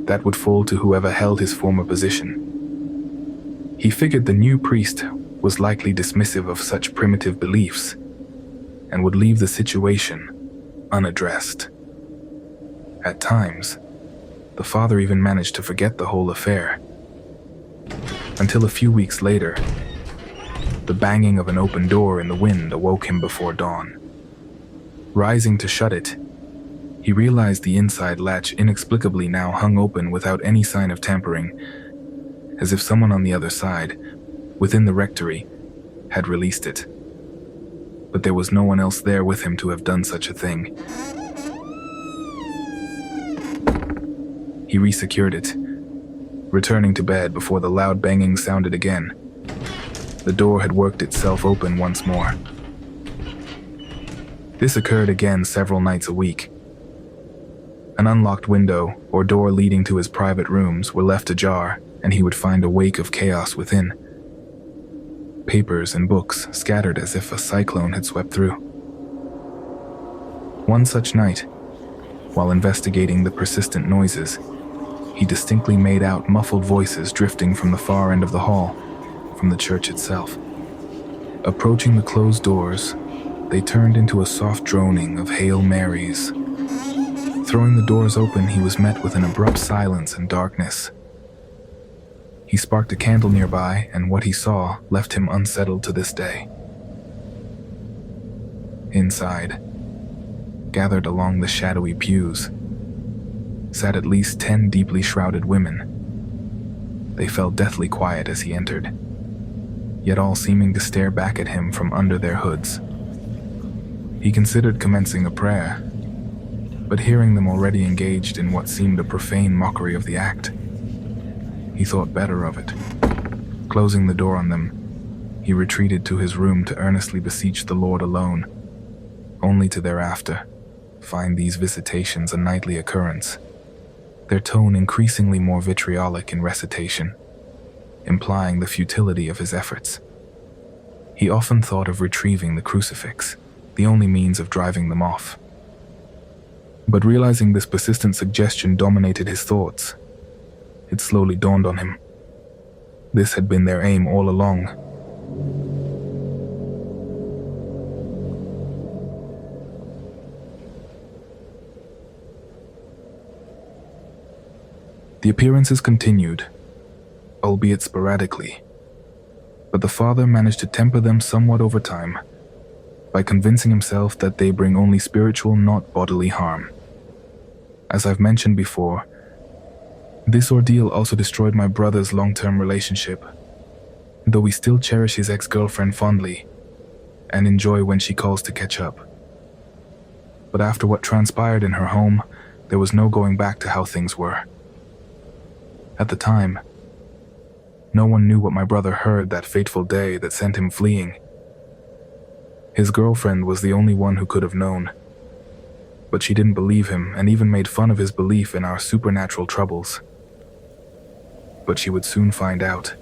That would fall to whoever held his former position. He figured the new priest was likely dismissive of such primitive beliefs and would leave the situation unaddressed. At times, the father even managed to forget the whole affair. Until a few weeks later, the banging of an open door in the wind awoke him before dawn. Rising to shut it, he realized the inside latch inexplicably now hung open without any sign of tampering, as if someone on the other side, within the rectory, had released it. But there was no one else there with him to have done such a thing. He resecured it, returning to bed before the loud banging sounded again. The door had worked itself open once more. This occurred again several nights a week. An unlocked window or door leading to his private rooms were left ajar, and he would find a wake of chaos within. Papers and books scattered as if a cyclone had swept through. One such night, while investigating the persistent noises, he distinctly made out muffled voices drifting from the far end of the hall, from the church itself. Approaching the closed doors, they turned into a soft droning of Hail Marys. Throwing the doors open, he was met with an abrupt silence and darkness. He sparked a candle nearby, and what he saw left him unsettled to this day. Inside, gathered along the shadowy pews, sat at least 10 deeply shrouded women. They fell deathly quiet as he entered, yet all seeming to stare back at him from under their hoods. He considered commencing a prayer, but hearing them already engaged in what seemed a profane mockery of the act, he thought better of it. Closing the door on them, he retreated to his room to earnestly beseech the Lord alone, only to thereafter find these visitations a nightly occurrence, their tone increasingly more vitriolic in recitation, implying the futility of his efforts. He often thought of retrieving the crucifix, the only means of driving them off. But realizing this persistent suggestion dominated his thoughts, it slowly dawned on him. This had been their aim all along. The appearances continued, albeit sporadically, but the father managed to temper them somewhat over time by convincing himself that they bring only spiritual, not bodily harm. As I've mentioned before, this ordeal also destroyed my brother's long-term relationship, though we still cherish his ex-girlfriend fondly and enjoy when she calls to catch up. But after what transpired in her home, there was no going back to how things were. At the time, no one knew what my brother heard that fateful day that sent him fleeing. His girlfriend was the only one who could have known, but she didn't believe him and even made fun of his belief in our supernatural troubles. But she would soon find out.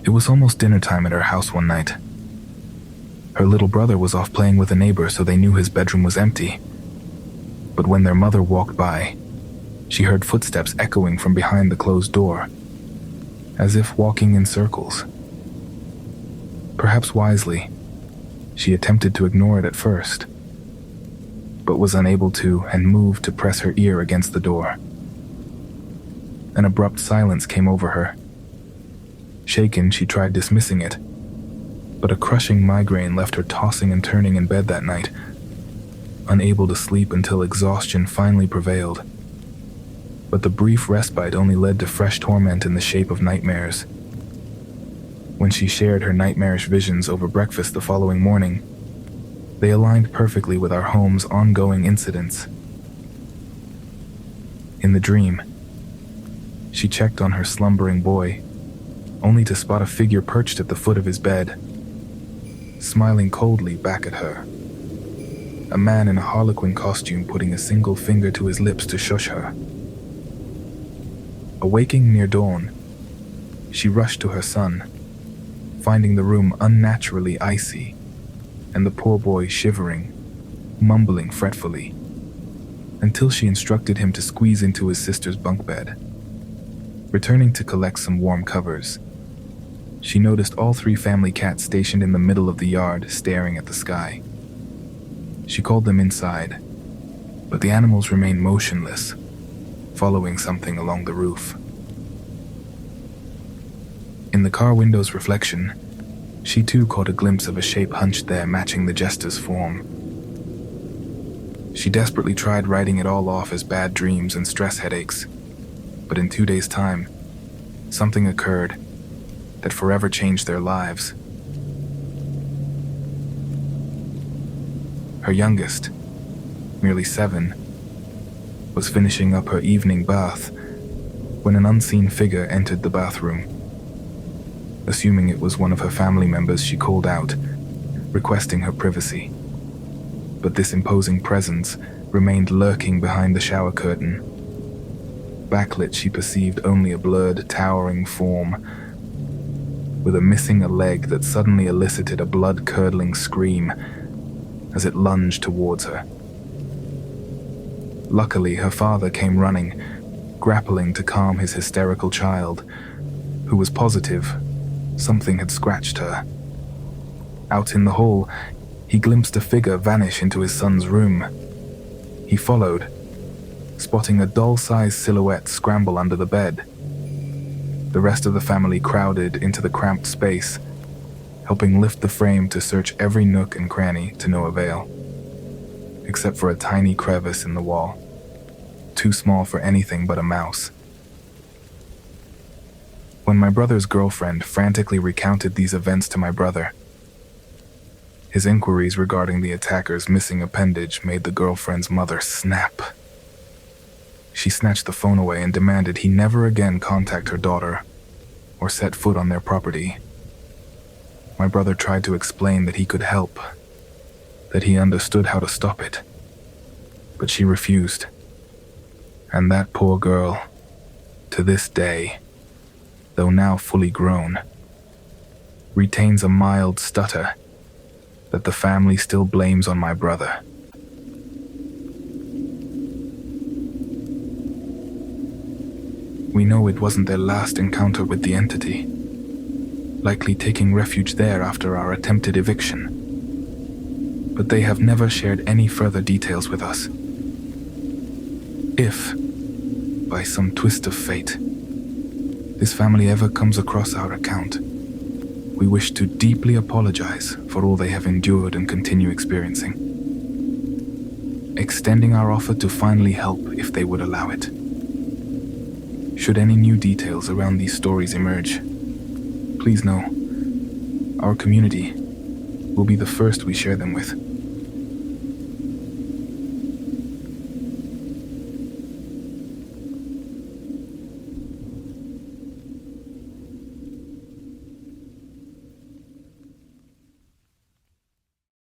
It was almost dinner time at her house one night. Her little brother was off playing with a neighbor, so they knew his bedroom was empty. But when their mother walked by, she heard footsteps echoing from behind the closed door, as if walking in circles. Perhaps wisely, she attempted to ignore it at first, but was unable to and moved to press her ear against the door. An abrupt silence came over her. Shaken, she tried dismissing it, but a crushing migraine left her tossing and turning in bed that night, unable to sleep until exhaustion finally prevailed. But the brief respite only led to fresh torment in the shape of nightmares. When she shared her nightmarish visions over breakfast the following morning, they aligned perfectly with our home's ongoing incidents. In the dream, she checked on her slumbering boy, only to spot a figure perched at the foot of his bed, smiling coldly back at her. A man in a Harlequin costume putting a single finger to his lips to shush her. Awaking near dawn, She rushed to her son, finding the room unnaturally icy, and the poor boy shivering, mumbling fretfully, until she instructed him to squeeze into his sister's bunk bed. Returning to collect some warm covers, she noticed all 3 family cats stationed in the middle of the yard staring at the sky. She called them inside, but the animals remained motionless, following something along the roof. In the car window's reflection, she too caught a glimpse of a shape hunched there matching the jester's form. She desperately tried writing it all off as bad dreams and stress headaches, but in 2 days' time, something occurred that forever changed their lives. Her youngest, merely 7, was finishing up her evening bath when an unseen figure entered the bathroom. Assuming it was one of her family members, she called out, requesting her privacy. But this imposing presence remained lurking behind the shower curtain. Backlit, she perceived only a blurred, towering form, with a leg that suddenly elicited a blood-curdling scream as it lunged towards her. Luckily, her father came running, grappling to calm his hysterical child, who was positive something had scratched her. Out in the hall, he glimpsed a figure vanish into his son's room. He followed, spotting a doll-sized silhouette scramble under the bed. The rest of the family crowded into the cramped space, helping lift the frame to search every nook and cranny to no avail, except for a tiny crevice in the wall, too small for anything but a mouse. When my brother's girlfriend frantically recounted these events to my brother, his inquiries regarding the attacker's missing appendage made the girlfriend's mother snap. She snatched the phone away and demanded he never again contact her daughter or set foot on their property. My brother tried to explain that he could help, that he understood how to stop it, but she refused. And that poor girl, to this day, though now fully grown, retains a mild stutter that the family still blames on my brother. We know it wasn't their last encounter with the entity, likely taking refuge there after our attempted eviction. But they have never shared any further details with us. If, by some twist of fate, this family ever comes across our account, we wish to deeply apologize for all they have endured and continue experiencing, extending our offer to finally help if they would allow it. Should any new details around these stories emerge, please know, our community will be the first we share them with.